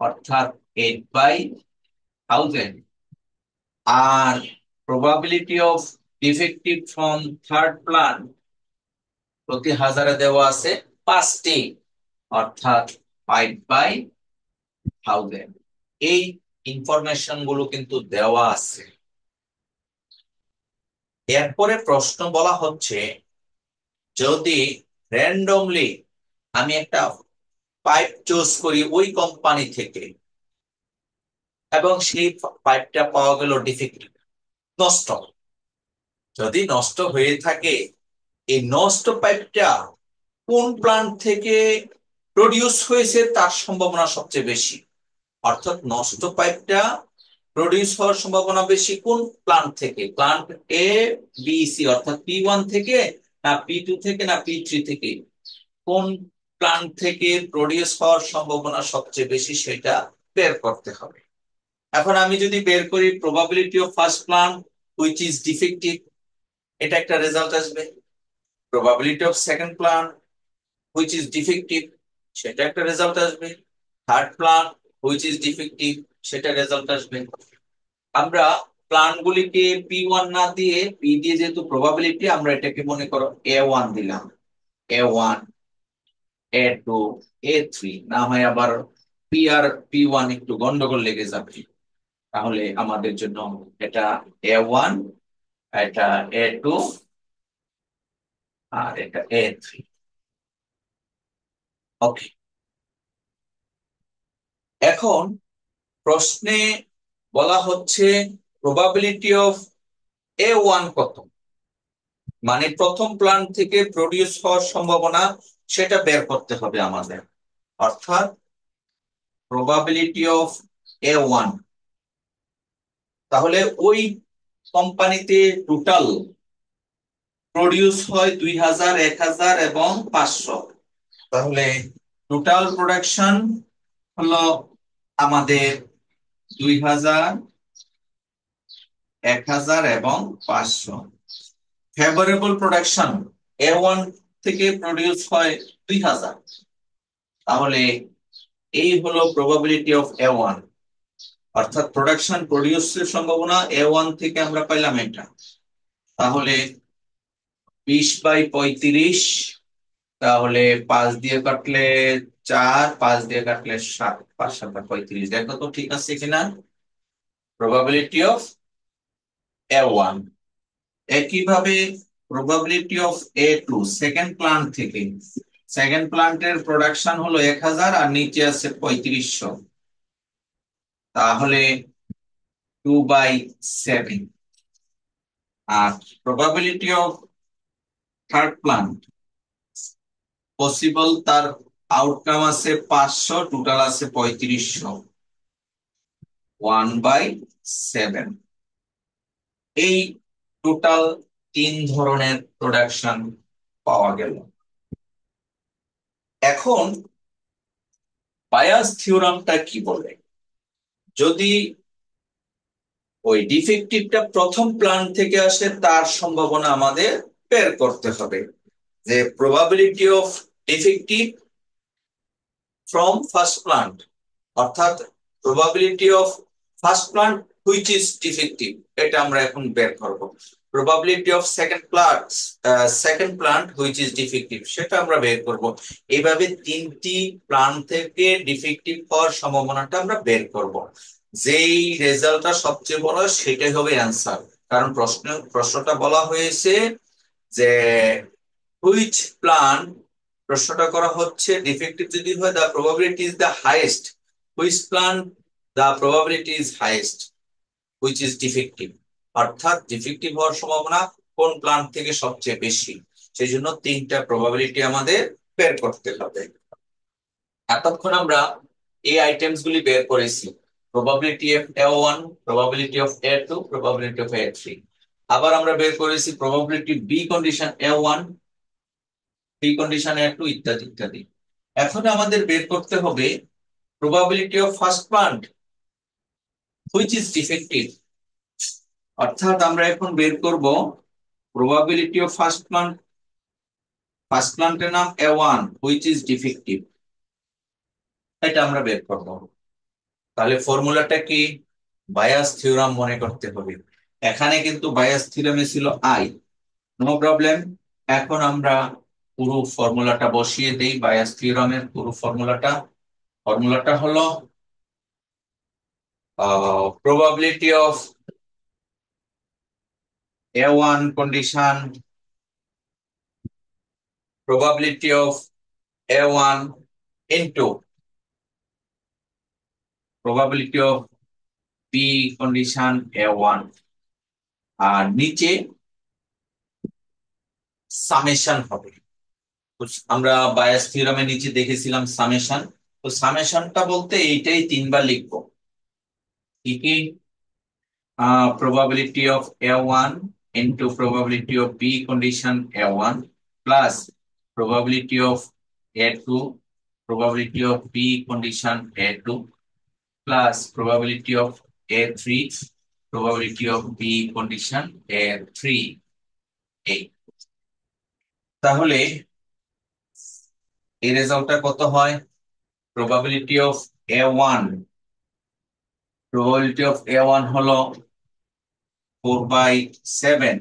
অর্থাৎ 8/1000। আর probability of defective from third plant প্রতি 1000-এ দেওয়া আছে 5টি, অর্থাৎ 5/1000। এই ইনফরমেশন গুলো কিন্তু দেওয়া আছে। এরপরে প্রশ্ন বলা হচ্ছে, যদি র্যান্ডমলি আমি একটা পাইপ চুজ করি ওই কোম্পানি থেকে, এবং সেই পাইপটা পাওয়া গেল ডিফেক্টিভ, নষ্ট, যদি নষ্ট হয়ে থাকে এই নষ্ট পাইপটা কোন প্লান্ট থেকে প্রডিউস হয়েছে তার সম্ভাবনা সবচেয়ে বেশি, অর্থাৎ নষ্ট পাইপটা প্রডিউস হওয়ার সম্ভাবনা বেশি কোন প্লান্ট থেকে, প্লান্ট A, B, C, অর্থাৎ P1 থেকে না P2 থেকে না P3 থেকে, কোন প্লান্ট থেকে প্রডিউস হওয়ার সম্ভাবনা সবচেয়ে বেশি সেটা বের করতে হবে। এখন আমি যদি বের করি probability of first plant which is defective, এটা একটা রেজাল্ট আসবে। Probability of second plant which is defective, সেটা একটা রেজাল্ট আসবে। Third plant which is defective, সেটা রেজাল্ট আসবে। আমরা প্লান্ট গুলিকে P1 না দিয়ে P দিয়ে যেহেতু প্রবাবিলিটি, আমরা এটাকে মনে করো A1 দিলাম। A1, A2, A3 না হয় আবার P1 একটু গন্ডগোল লেগে যাবে, তাহলে আমাদের জন্য এটা A1, এটা A2 আর এটা A3। ওকে, এখন প্রশ্নে বলা হচ্ছে প্রবাবিলিটি অফ A1 কত, মানে প্রথম প্লান্ট থেকে প্রডিউস হওয়ার সম্ভাবনা সেটা বের করতে হবে আমাদের, অর্থাৎ প্রবাবিলিটি অফ A1। তাহলে ওই কোম্পানিতে টোটাল প্রডিউস হয় 2000, 1000 এবং 500, তাহলে টোটাল প্রোডাকশন হলো আমাদের 2000, 1000 এবং 500। ফেভারেবল প্রোডাকশন A1 থেকে প্রডিউস হয় 2000, তাহলে এই হলো প্রবাবিলিটি অফ A1, অর্থাৎ প্রোডাকশন প্রডিউসের সম্ভাবনা A1 থেকে আমরা পাইলাম এটা। তাহলে 20/35, তাহলে 5 দিয়ে কাটলে 4, 5 দিয়ে কাটলে 7, 5 7 35, দেখো তো ঠিক আছে কিনা প্রবাবিলিটি অফ A1। একইভাবে probability of A2 second plant থেকে, সেকেন্ড প্লান্টের প্রোডাকশন হলো 1000 আর নিচে আছে 3500, তাহলে 2/7। আর probability of third plant possible, তার আউটকাম আছে 500, টোটাল আছে 3500, 1/7। এই টোটাল 3 ধরনের প্রোডাকশন পাওয়া গেল। এখন বায়াস থিওরামটা কি বলে, যদি ওই ডিফেক্টিভটা প্রথম প্লান্ট থেকে আসে তার সম্ভাবনা আমাদের বের করতে হবে, যে probability of defective from first plant, অর্থাৎ probability of first plant which is defective, এটা আমরা এখন বের করব। Probability of second plant which is defective, সেটা আমরা বের করব। এইভাবে 3টি প্লান্ট থেকে ডিফেক্টিভ হওয়ার সম্ভাবনাটা আমরা বের করব। যেই রেজাল্টটা সবচেয়ে বড় সেটাই হবে অ্যান্সার, কারণ প্রশ্নটা বলা হয়েছে যে হুইচ প্লান্ট প্রশ্নটা করা হচ্ছে ডিফেক্টিভ যদি হয় the probability is the highest, which plant the probability is highest which is defective. অর্থাৎ ডিফেক্টিভ হওয়ার সম্ভাবনা কোন প্লান্ট থেকে সবচেয়ে বেশি, সেই জন্য তিনটা প্রবাবিলিটি আমাদের বের করতে হবে। এতক্ষণ আমরা এই আইটেমস গুলি বের করেছি, probability of A1, probability of A2, probability of A3। আবার আমরা বের করেছি probability B condition A1, B condition A2 ইত্যাদি ইত্যাদি। এখন আমাদের বের করতে হবে probability of first plant which is defective. অর্থাৎ আমরা এখন বের করব probability of first plant, first প্লান্টের নাম A1 হুইচ ইজ ডিফেক্টিভ, এটা আমরা বের করব। তাহলে ফর্মুলাটা কি? বায়াস থিওরাম মনে করতে হবে। এখানে কিন্তু বায়াস থিওরামে ছিল আই, নো প্রবলেম। এখন আমরা পুরো ফর্মুলাটা বসিয়ে দেই, বায়াস থিওরামের পুরো ফর্মুলাটা। ফর্মুলাটা হলো probability of A1 condition, probability of A1 into probability of B condition A1, আর নিচে সামেশন হবে। তো আমরা বায়াস থিওরামে নিচে দেখেছিলাম সামেশন, তো সামেশনটা বলতে এইটাই তিনবার লিখবো। কি কি? probability of A1 into probability of B condition A1 plus probability of A2, probability of B condition A2 plus probability of A3, probability of B condition A3। এই তাহলে এই রেজাল্টটা কত হয়? probability of A1, probability of A1 হলো 4/7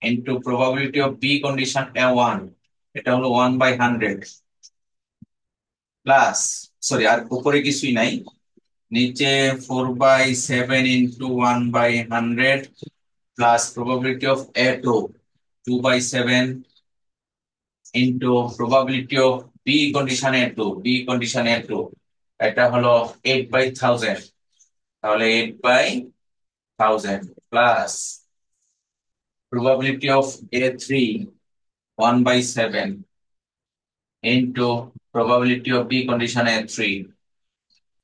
into probability of B condition A1, এটা হলো 1/100 plus, sorry আর উপরে কিছুই নাই, নিচে 4/7 into 1/100 plus probability of A2 2/7 into probability of B condition A2, B condition A2 এটা হলো 8/1000, তাহলে 8/1000 plus probability of A3 1/7 into probability of B condition A3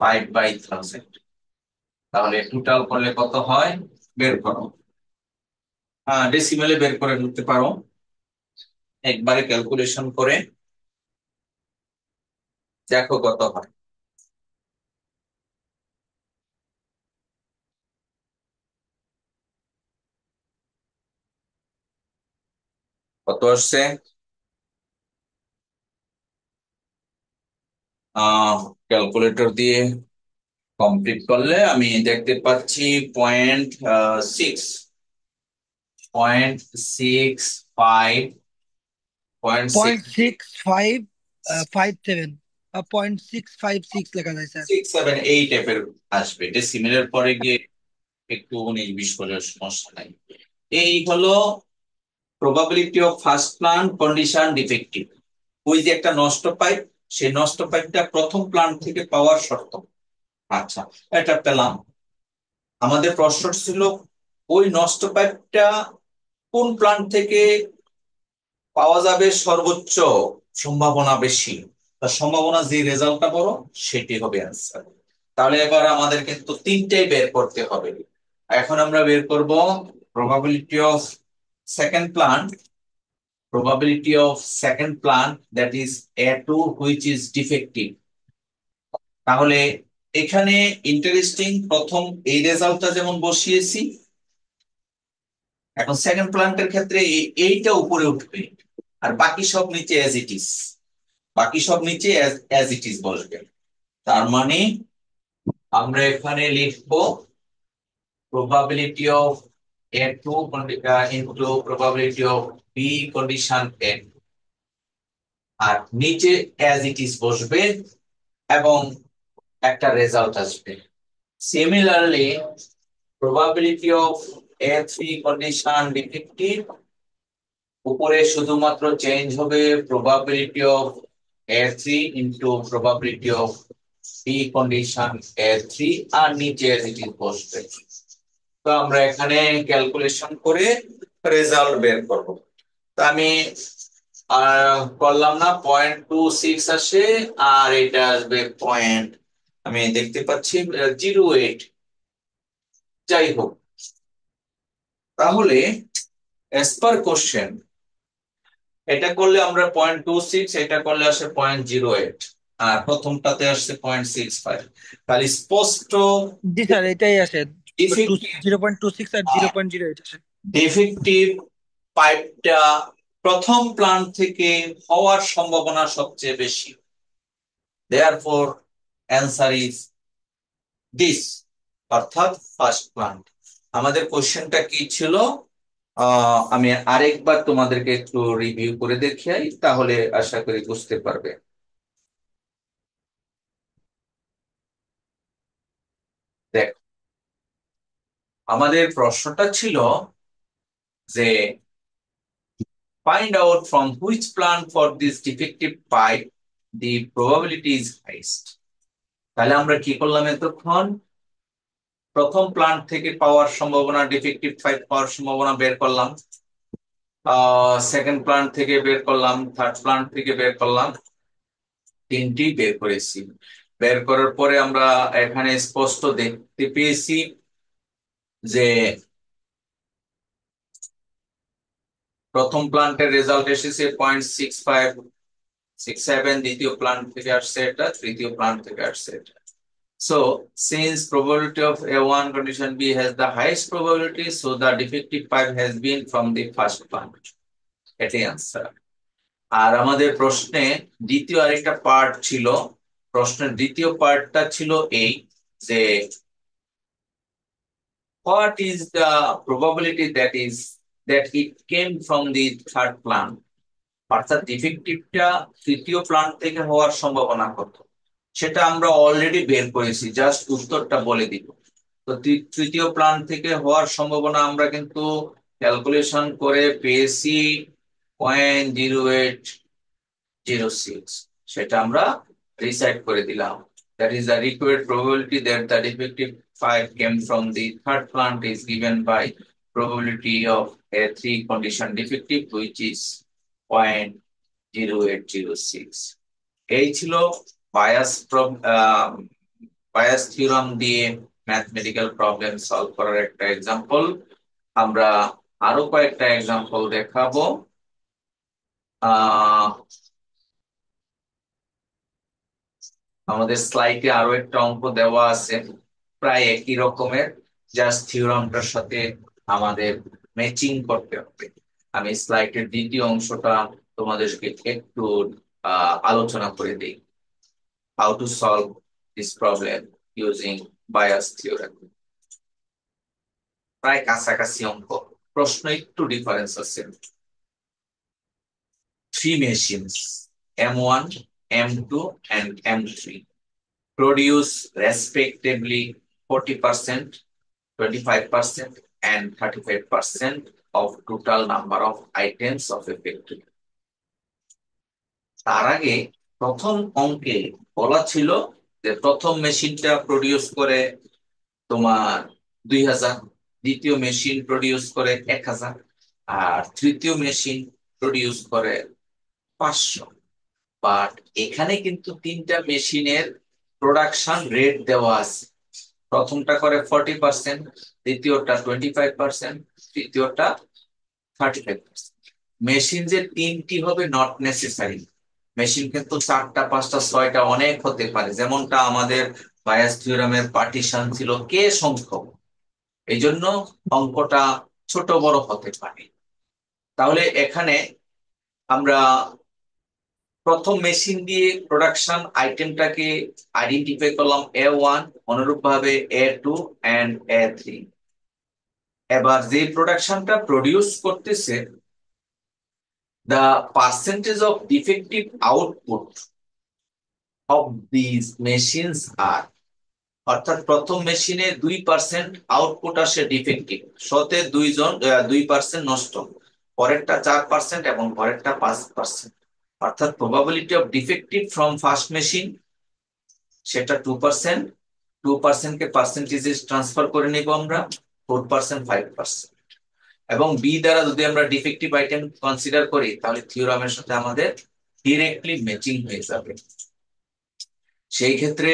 5/1000। তাহলে টোটাল করলে কত হয় বের করো। ডেসিমেলে বের করে নিতে পারো, একবারে ক্যালকুলেশন করে দেখো কত হয়। কত আসছে? ক্যালকুলেটর দিয়ে কমপ্লিট করলে আমি দেখতে পাচ্ছি 0.6, 0.65, point point six six five 57, 0.656 লেখা যায় স্যার। 6, 7, 8 টাইপের আসবে। ডেসিমেলের পরে গিয়ে একটু 19, 20 করলে সমস্যা নাই। এই হলো probability of first plant condition defective. ওই যে একটা নষ্ট পাইপ, সেই নষ্ট পাইপটা প্রথম প্লান্ট থেকে পাওয়ার শর্ত। আচ্ছা, এটা পেলাম। আমাদের প্রশ্ন ছিল ওই নষ্ট পাইপটা কোন প্লান্ট থেকে পাওয়া যাবে সর্বোচ্চ সম্ভাবনা বেশি, তার সম্ভাবনা যে রেজাল্টটা বড় সেটি হবে অ্যান্সার। তাহলে এবার আমাদের কিন্তু তিনটেই বের করতে হবে। এখন আমরা বের করব probability of second plant, probability of second plant that is A2 which is defective। তাহলে এখানে ইন্টারেস্টিং, প্রথম এই রেজাল্টটা যেমন বসিয়েছি, এখন সেকেন্ড প্লান্টের ক্ষেত্রে এইটা উপরে উঠবে আর বাকি সব নিচে অ্যাজ ইট ইজ, বাকি সব নিচে অ্যাজ ইট ইজ বসবে। তার মানে আমরা এখানে লিখবো probability of A2 into probability of B condition A, আর নিচে অ্যাজ ইট ইজ বসবে এবং একটা রেজাল্ট আসবে। Similarly probability of A3 condition defective উপরে শুধুমাত্র চেঞ্জ হবে probability of A3 into probability of B condition A3, আর নিচে as it is বসবে। তো আমরা এখানে ক্যালকুলেশন করে রেজাল্ট বের করব। তো আমি করলাম না, 0.26 আসে, আর এটা আসবে পয়েন্ট, আমি দেখতে পাচ্ছি 0.8। যাই হোক, তাহলে এস পার কোশ্চেন এটা করলে আমরা 0.26, এটা করলে আসে 0.08, আর প্রথমটাতে আসছে 0.65। তাহলে স্পষ্ট জি স্যার, এটাই আসে। ডিফেক্টিভ 0.26 আর 0.08 আসে। ডিফেক্টিভ পাইপটা প্রথম প্লান্ট থেকে হওয়ার সম্ভাবনা সবচেয়ে বেশি। দেয়ারফর অ্যান্সার ইজ দিস, অর্থাৎ ফার্স্ট প্লান্ট। আমাদের কোশ্চেনটা কি ছিল? আমি আরেকবার তোমাদেরকে একটু রিভিউ করে দেখাই, তাহলে আশা করি বুঝতে পারবে। দেখ, আমাদের প্রশ্নটা ছিল যে find out from which plant for this defective pipe the probability is highest। তাহলে আমরা কি করলাম এতক্ষণ? প্রথম প্লান্ট থেকে পাওয়ার সম্ভাবনা, ডিফেক্টিভ পাইপ পাওয়ার সম্ভাবনা বের করলাম, সেকেন্ড প্লান্ট থেকে বের করলাম, থার্ড প্লান্ট থেকে বের করলাম, তিনটি বের করেছি। বের করার পরে আমরা এখানে স্পষ্ট দেখতে পেয়েছি যে প্রথম প্লান্টের রেজাল্ট এসেছে 0.6567, দ্বিতীয় প্লান্ট থেকে আসছে এটা, তৃতীয় প্লান্ট থেকে আসছে এটা। So, since probability of A1 condition B has the highest probability, so the defective pipe has been from the first plant. এটাই আনসার। আর আমাদের প্রশ্নে দ্বিতীয় আরেকটা পার্ট ছিল। প্রশ্নের দ্বিতীয় পার্টটা ছিল এই যে what is the probability that it came from the third plant, অর্থাৎ ডিফেক্টিভটা তৃতীয় প্লান্ট থেকে হওয়ার সম্ভাবনা কত, সেটা আমরা অলরেডি বের করেছি, জাস্ট উত্তরটা বলে দিব। তো তৃতীয় প্লান্ট থেকে হওয়ার সম্ভাবনা আমরা কিন্তু ক্যালকুলেশন করে পেয়েছি 0.0806, সেটা আমরা রিসাইট করে দিলাম। That is the required probability that the defective pipe came from the third plant is given by probability of A3 condition defective which is 0.0806। এই ছিল বায়াস বায়াস থিওরাম দিয়ে ম্যাথমেটিক্যাল প্রবলেম সলভ করার একটা example. আমরা আরো কয়েকটা example দেখাবো। আহ আমাদের স্লাইডে আরো একটা অঙ্ক দেওয়া আছে, প্রায় একই রকমের, জাস্ট থিওরামটার সাথে আমাদের ম্যাচিং করতে হবে। আমি স্লাইডের দ্বিতীয় অংশটা তোমাদেরকে একটু আলোচনা করে দিই, how to solve this problem using bias theorem. প্রায় কাছাকাছি অঙ্ক, প্রশ্ন একটু ডিফারেন্স আছে। Three machines M1, M2 and M3 produce respectively 40%, 25% and 35% of total number of items of a factory। তার আগে প্রথম অঙ্কে বলা ছিল যে প্রথম মেশিনটা প্রডিউস করে তোমার 2000, দ্বিতীয় মেশিন প্রডিউস করে 1000, আর তৃতীয় মেশিন প্রডিউস করে 500। বাট এখানে কিন্তু তিনটা মেশিনের প্রোডাকশন রেট দেওয়া আছে। প্রথমটা করে 40%, দ্বিতীয়টা 25%, তৃতীয়টা 35%। মেশিন যে তিনটি হবে নট নেসেসারি, মেশিন কিন্তু চারটা, পাঁচটা, ছয়টা অনেক হতে পারে, যেমনটা আমাদের বায়াস থিওরামের পার্টিশন ছিল কে সংখ্যক, এই জন্য অঙ্কটা ছোট বড় হতে পারে। তাহলে এখানে আমরা প্রথম মেশিন দিয়ে প্রোডাকশন আইটেমটাকে আইডেন্টিফাই করলাম A1, অনুরূপ ভাবে A2 এন্ড A3। এবার যে প্রোডাকশনটা প্রডিউস করতেছে, the percentage of defective output of these machines are, অর্থাৎ প্রথম মেশিনে 2% আউটপুট আসে ডিফেক্টিভ, শতে 2% নষ্ট, পরেরটা 4% এবং পরেরটা 5%। অর্থাৎ probability of defective from first machine সেটা 2%। 2% কে পার্সেন্টেজে ট্রান্সফার করে নিব আমরা, 4%, 5%। এবং বি দ্বারা যদি আমরা ডিফেক্টিভ আইটেম কনসিডার করি তাহলে থিওরামের সাথে আমাদের ডিরেক্টলি ম্যাচিং হয়ে যাবে। সেই ক্ষেত্রে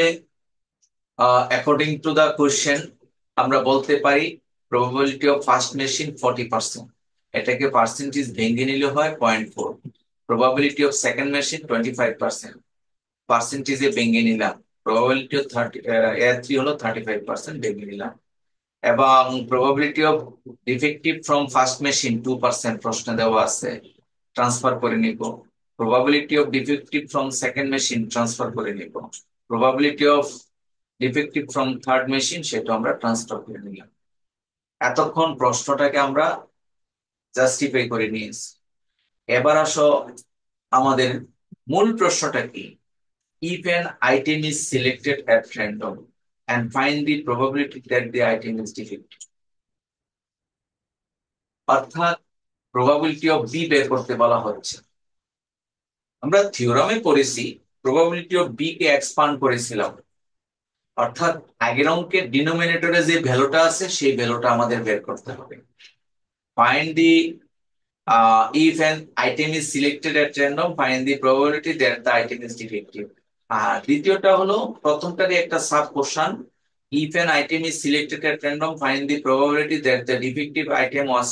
অ্যাকর্ডিং টু দা কোশ্চেন আমরা বলতে পারি প্রবাবিলিটি অফ ফার্স্ট মেশিন 40%, এটাকে পার্সেন্টেজ ভেঙে নিলে হয় 0.4। প্রবাবিলিটি অফ সেকেন্ড মেশিন 25%, পার্সেন্টেজে ভেঙে নিলাম। প্রবাবিলিটি অফ 3 হলো 35%, ভেঙে নিলাম। এবং probability of defective from first machine 2% প্রশ্ন দেওয়া আছে, ট্রান্সফার করে নিব। Probability of defective from second machine transfer করে নিব। Probability of defective from third machine সেটা আমরা ট্রান্সফার করে নিলাম। এতক্ষণ প্রশ্নটাকে আমরা জাস্টিফাই করে নিয়েছি। এবার আসো আমাদের মূল প্রশ্নটা কি। If an item is selected at random and find the probability that the item is defective, অর্থাৎ প্রবাবিলিটি অফ বি বের করতে বলা হচ্ছে। আমরা থিওরামে পড়েছি প্রবাবিলিটি অফ বি কে এক্সপান্ড করেছিলাম, অর্থাৎ আগের অঙ্কের ডিনোমিনেটরে যে ভ্যালুটা আছে সেই ভ্যালুটা আমাদের বের করতে হবে। Find the if an item is selected at random, find the probability that the item is defective. আর দ্বিতীয়টা হলো প্রথমটারই একটা sub question, if an item is selected at random, find the probability that the defective item was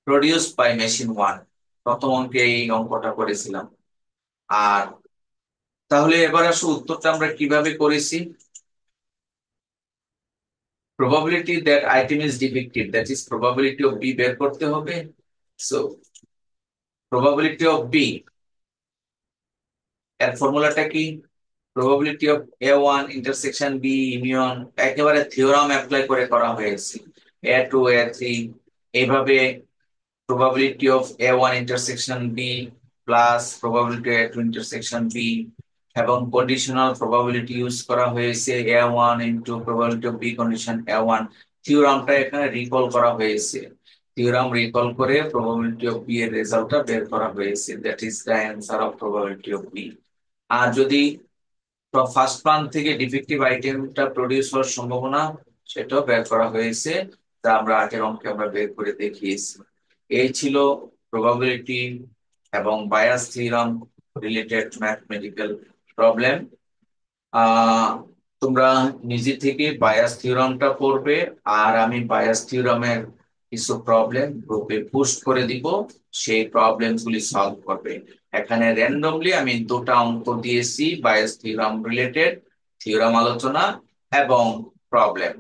produced by machine 1। প্রথম অঙ্কে এই অঙ্কটা করেছিলাম। আর তাহলে এবার আসো উত্তরটা আমরা কিভাবে করেছি। probability that item is defective, that is probability of b বের করতে হবে। so probability of b এর ফর্মুলাটা কি, probability of A one intersection B union, একেবারে থিওরাম অ্যাপ্লাই করে করা হয়েছে। এ টু এ থ্রি, এইভাবে probability of A one intersection B plus probability A two intersection B, এবং কন্ডিশনাল প্রবাবিলিটি ইউজ করা হয়েছে A one into probability of B condition A one. থিওরামটা এখানে রিকল করা হয়েছে। থিওরাম রিকল করে probability of B এর রেজাল্টটা বের করা হয়েছে, that is the answer of probability of B. আর যদি ফার্স্ট প্রান্ত থেকে ডিফেক্টিভ আইটেমটা প্রডিউস হওয়ার সম্ভাবনা সেটাও বের করা হয়েছে, তা আমরা আগের অঙ্কে আমরা বের করে দেখিয়েছি। এই ছিল প্রবাবিলিটি এবং bias theorem related mathematical problem. তোমরা নিজে থেকে বায়াস থিওরামটা পড়বে, আর আমি বায়াস থিওরামের কিছু প্রবলেম গ্রুপে পোস্ট করে দিব, সেই প্রবলেম গুলি সলভ করবে। এখানে র্যান্ডমলি আমি দুটা অঙ্ক দিয়েছি বায়াস থিওরাম রিলেটেড, থিওরাম আলোচনা এবং প্রবলেম।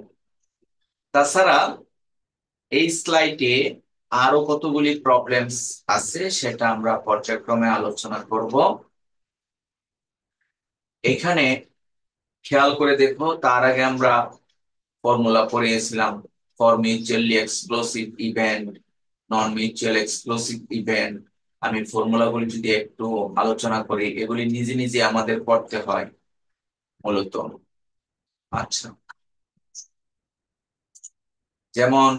তাছাড়া এই স্লাইডে আরো কতগুলি প্রবলেমস আছে সেটা আমরা পর্যায়ক্রমে আলোচনা করব। এখানে খেয়াল করে দেখো, তার আগে আমরা ফর্মুলা পড়িয়েছিলাম for mutually exclusive event, non mutual exclusive event. আমি ফর্মুলাগুলি যদি একটু আলোচনা করি, এগুলি নিজে নিজে আমাদের পড়তে হয় মূলত। আচ্ছা, যেমন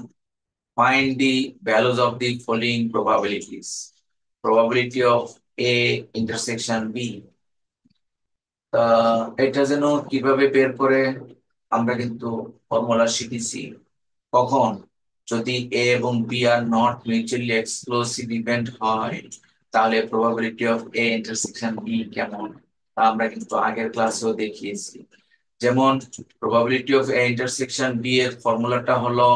find the values of the following probabilities. Probability of A intersection B, এটা যেন কিভাবে বের করে আমরা কিন্তু ফর্মুলা শিখেছি। কখন, যদি এ এবং বি আর নট মিউচুয়ালি এক্সক্লুসিভ ইভেন্ট হয় তাহলে probability of A intersection B কেমন, তা আমরা কিন্তু আগের ক্লাসেও দেখিয়েছি। যেমন probability of A intersection B এর ফর্মুলাটা হলো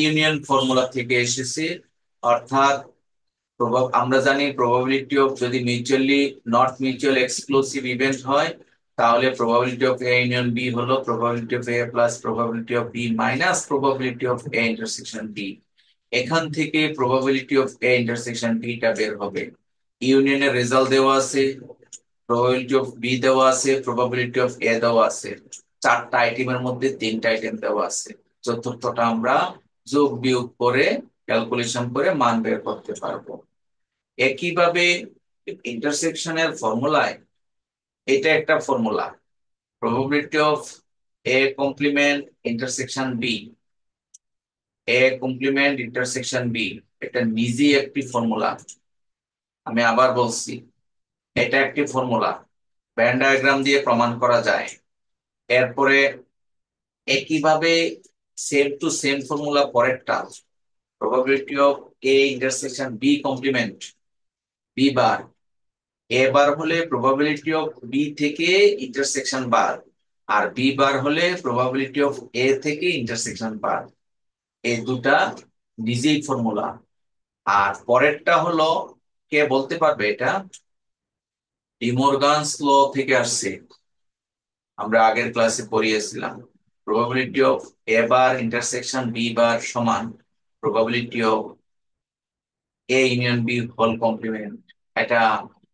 ইউনিয়ন ফর্মুলা থেকে এসেছে। অর্থাৎ আমরা জানি প্রবাবিলিটি অফ যদি mutually not mutual exclusive event হয় তাহলে probability of A union B হলো probability of A plus probability of B minus probability of A intersection B. এখান থেকে probability of A intersection B টা বের হবে। ইউনিয়নের রেজাল্ট দেওয়া আছে, প্রবাবিলিটি অফ বি দেওয়া আছে, প্রবাবিলিটি অফ এ দেওয়া আছে। চারটা আইটেমের মধ্যে তিনটা আইটেম দেওয়া আছে, চতুর্থটা আমরা যোগ বিয়োগ করে ক্যালকুলেশন করে মান বের করতে পারবো। একইভাবে ইন্টারসেকশনের ফর্মুলায় এটা একটা formula, probability of A complement intersection B, A complement intersection B, এটা নিজেই একটি ফর্মুলা। আমি আবার বলছি, এটা একটি ফর্মুলা, ভেন ডায়াগ্রাম দিয়ে প্রমাণ করা যায়। এরপরে একইভাবে সেম টু সেম ফর্মুলা পরেরটা, probability of A intersection B complement B bar, A bar হলে প্রবাবিলিটি অফ বি থেকে ইন্টারসেকশন বার, আর বি বার হলে প্রবাবিলিটি অফ এ থেকে ইন্টারসেকশন বার। এই দুটা নিজেই ফর্মুলা। আর পরেরটা হলো, কে বলতে পারবে এটা? ডিমোরগানস ল থেকে আসছে, আমরা আগের ক্লাসে পড়িয়েছিলাম। Probability of A bar intersection B bar সমান probability of A union B whole complement. এটা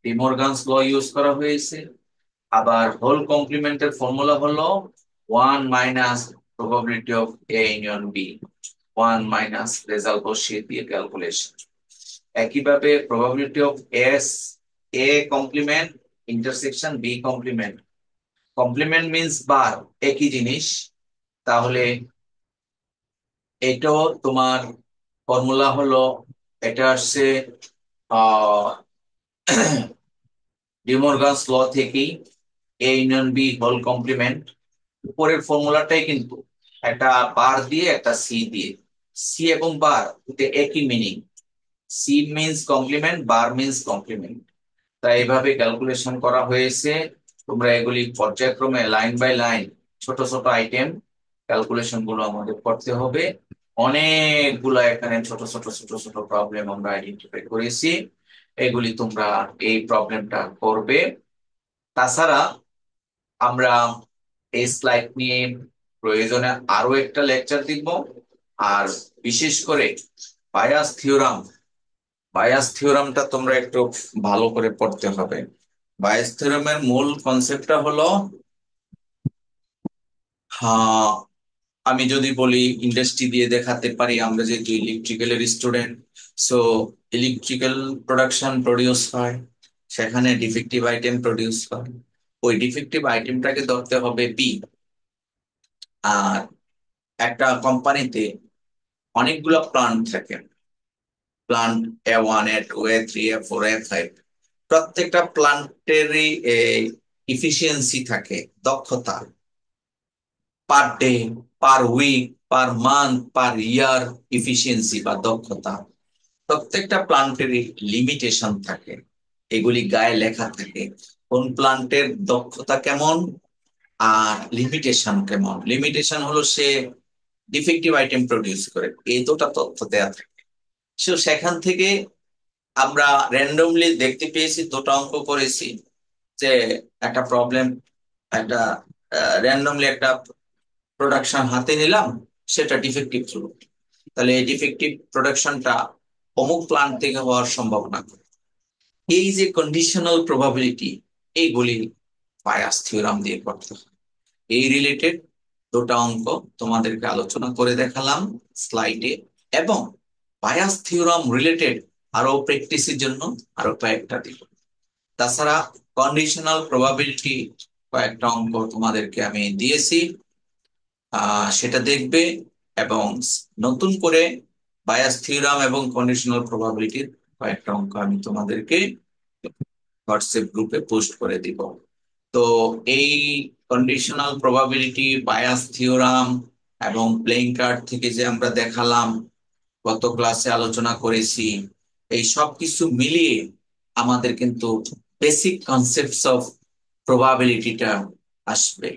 ডিমোরগানস ল ইউজ করা হয়েছে। আবার হোল কমপ্লিমেন্টের ফর্মুলা হলো one minus probability of A union B, one minus result বসিয়ে দিয়ে ক্যালকুলেশন। একইভাবে probability of S A complement intersection B complement, complement means bar, একই জিনিস। তাহলে এটাও তোমার ফর্মুলা হলো, এটা আসছে আহ ডিমোরগানস ল থেকেই, A union B whole complement. উপরের ফর্মুলাটাই কিন্তু একটা বার দিয়ে একটা সি দিয়ে, সি এবং বার দুটো একই মিনিং, সি মিন্স কমপ্লিমেন্ট, বার মিন্স কমপ্লিমেন্ট। তাই এভাবে ক্যালকুলেশন করা হয়েছে। তোমরা এগুলি পর্যায়ক্রমে লাইন বাই লাইন ছোট ছোট আইটেম ক্যালকুলেশন গুলো আমাদের করতে হবে। অনেকগুলা এখানে ছোট ছোট ছোট ছোট প্রবলেম আমরা আইডেন্টিফাই করেছি, এগুলি তোমরা এই প্রবলেমটা করবে। তাছাড়া আমরা এই স্লাইড নিয়ে প্রয়োজনে আরো একটা লেকচার দিব। আর বিশেষ করে বায়াস থিওরাম, বায়াস থিওরামটা তোমরা একটু ভালো করে পড়তে হবে। বায়াস থিওরামের মূল কনসেপ্টটা হলো, হ্যাঁ, আমি যদি বলি ইন্ডাস্ট্রি দিয়ে দেখাতে পারি, আমরা যেহেতু ইলেকট্রিক্যালের student, so electrical production produce হয়, সেখানে ডিফেক্টিভ আইটেম প্রডিউস হয়, ওই ডিফেক্টিভ আইটেমটাকে ধরতে হবে বি। আর একটা কোম্পানিতে অনেকগুলো প্লান্ট থাকে, প্লান্ট এ 1 এ 2 এ 3 এ 4 এ 5, প্রত্যেকটা প্লান্টেরই ইফিসিয়েন্সি থাকে, দক্ষতা, per day, per week, per month, per year, efficiency বা দক্ষতা। প্রত্যেকটা প্লান্টেরই লিমিটেশন থাকে, এগুলি গায়ে লেখা থাকে কোন প্লান্টের দক্ষতা কেমন আর লিমিটেশন কেমন। লিমিটেশন হলো সে ডিফেক্টিভ আইটেম প্রডিউস করে, এই দুটা তথ্য দেয়া থাকে। সো সেখান থেকে আমরা র্যান্ডমলি দেখতে পেয়েছি, দুটো অঙ্ক করেছি যে একটা প্রবলেম, একটা র্যান্ডমলি একটা প্রোডাকশন হাতে নিলাম, সেটা ডিফেক্টিভ ছিল, তাহলে এই ডিফেক্টিভ প্রোডাকশনটা অমুক প্লান্ট থেকে হওয়ার সম্ভাবনা কত। এই যে কন্ডিশনাল প্রবাবিলিটি, এইগুলি বায়াস থিওরাম দিয়ে করতে হয়। এই রিলেটেড দুটো অঙ্ক তোমাদেরকে আলোচনা করে দেখালাম স্লাইডে, এবং বায়াস থিওরাম রিলেটেড আরো প্র্যাকটিসের জন্য আরো কয়েকটা দিব। তাছাড়া কন্ডিশনাল প্রবাবিলিটি কয়েকটা অঙ্ক তোমাদেরকে আমি দিয়েছি, সেটা দেখবে। এবং নতুন করে বায়াস থিওরাম এবং কন্ডিশনাল প্রবাবিলিটির কয়েকটা অঙ্ক আমি তোমাদেরকে হোয়াটসঅ্যাপ গ্রুপে পোস্ট করে দিব। তো এই কন্ডিশনাল প্রবাবিলিটি, বায়াস থিওরাম এবং প্লেইং কার্ড থেকে যে আমরা দেখালাম, গত ক্লাসে আলোচনা করেছি, এই সব কিছু মিলিয়ে আমাদের কিন্তু বেসিক কনসেপ্টস অফ প্রবাবিলিটিটা আসবে।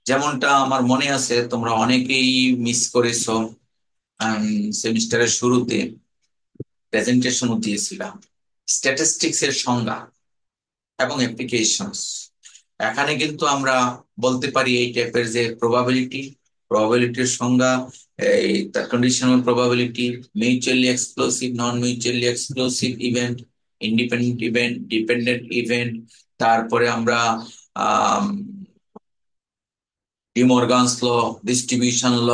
যেমনটা আমার মনে আছে, তোমরা অনেকেই মিস করেছো, সেমিস্টারের শুরুতে প্রেজেন্টেশনও দিয়েছিলাম স্ট্যাটিস্টিক্স এর সংজ্ঞা এবং অ্যাপ্লিকেশনস। এখানে কিন্তু আমরা বলতে পারি এই টাইপের যে প্রবাবিলিটি, প্রবাবিলিটির সংজ্ঞা, এই তার conditional probability, mutually exclusive, non mutually exclusive event, independent event, dependent event, তারপরে আমরা De Morgan's law, distribution law,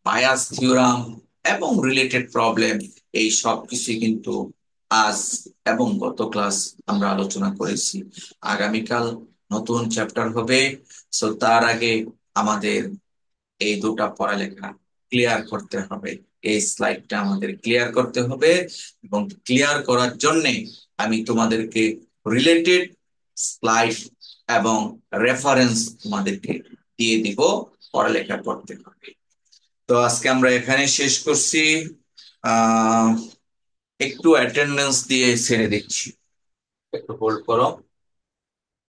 Bayes theorem এবং রিলেটেড প্রবলেম, এই সব কিছু কিন্তু আজ এবং গত ক্লাস আমরা আলোচনা করেছি। আগামীকাল নতুন চ্যাপ্টার হবে। সো তার আগে আমাদের এই দুটা পড়ালেখা ক্লিয়ার করতে হবে। এই স্লাইডটা আমাদের ক্লিয়ার করতে হবে, এবং ক্লিয়ার করার জন্যে আমি তোমাদেরকে রিলেটেড স্লাইড এবং রেফারেন্স তোমাদেরকে দিয়ে দিব, পড়ালেখা করতে হবে। তো আজকে আমরা এখানে শেষ করছি। আহ একটু অ্যাটেন্ডেন্স দিয়ে ছেড়ে দিচ্ছি, একটু হোল্ড করো।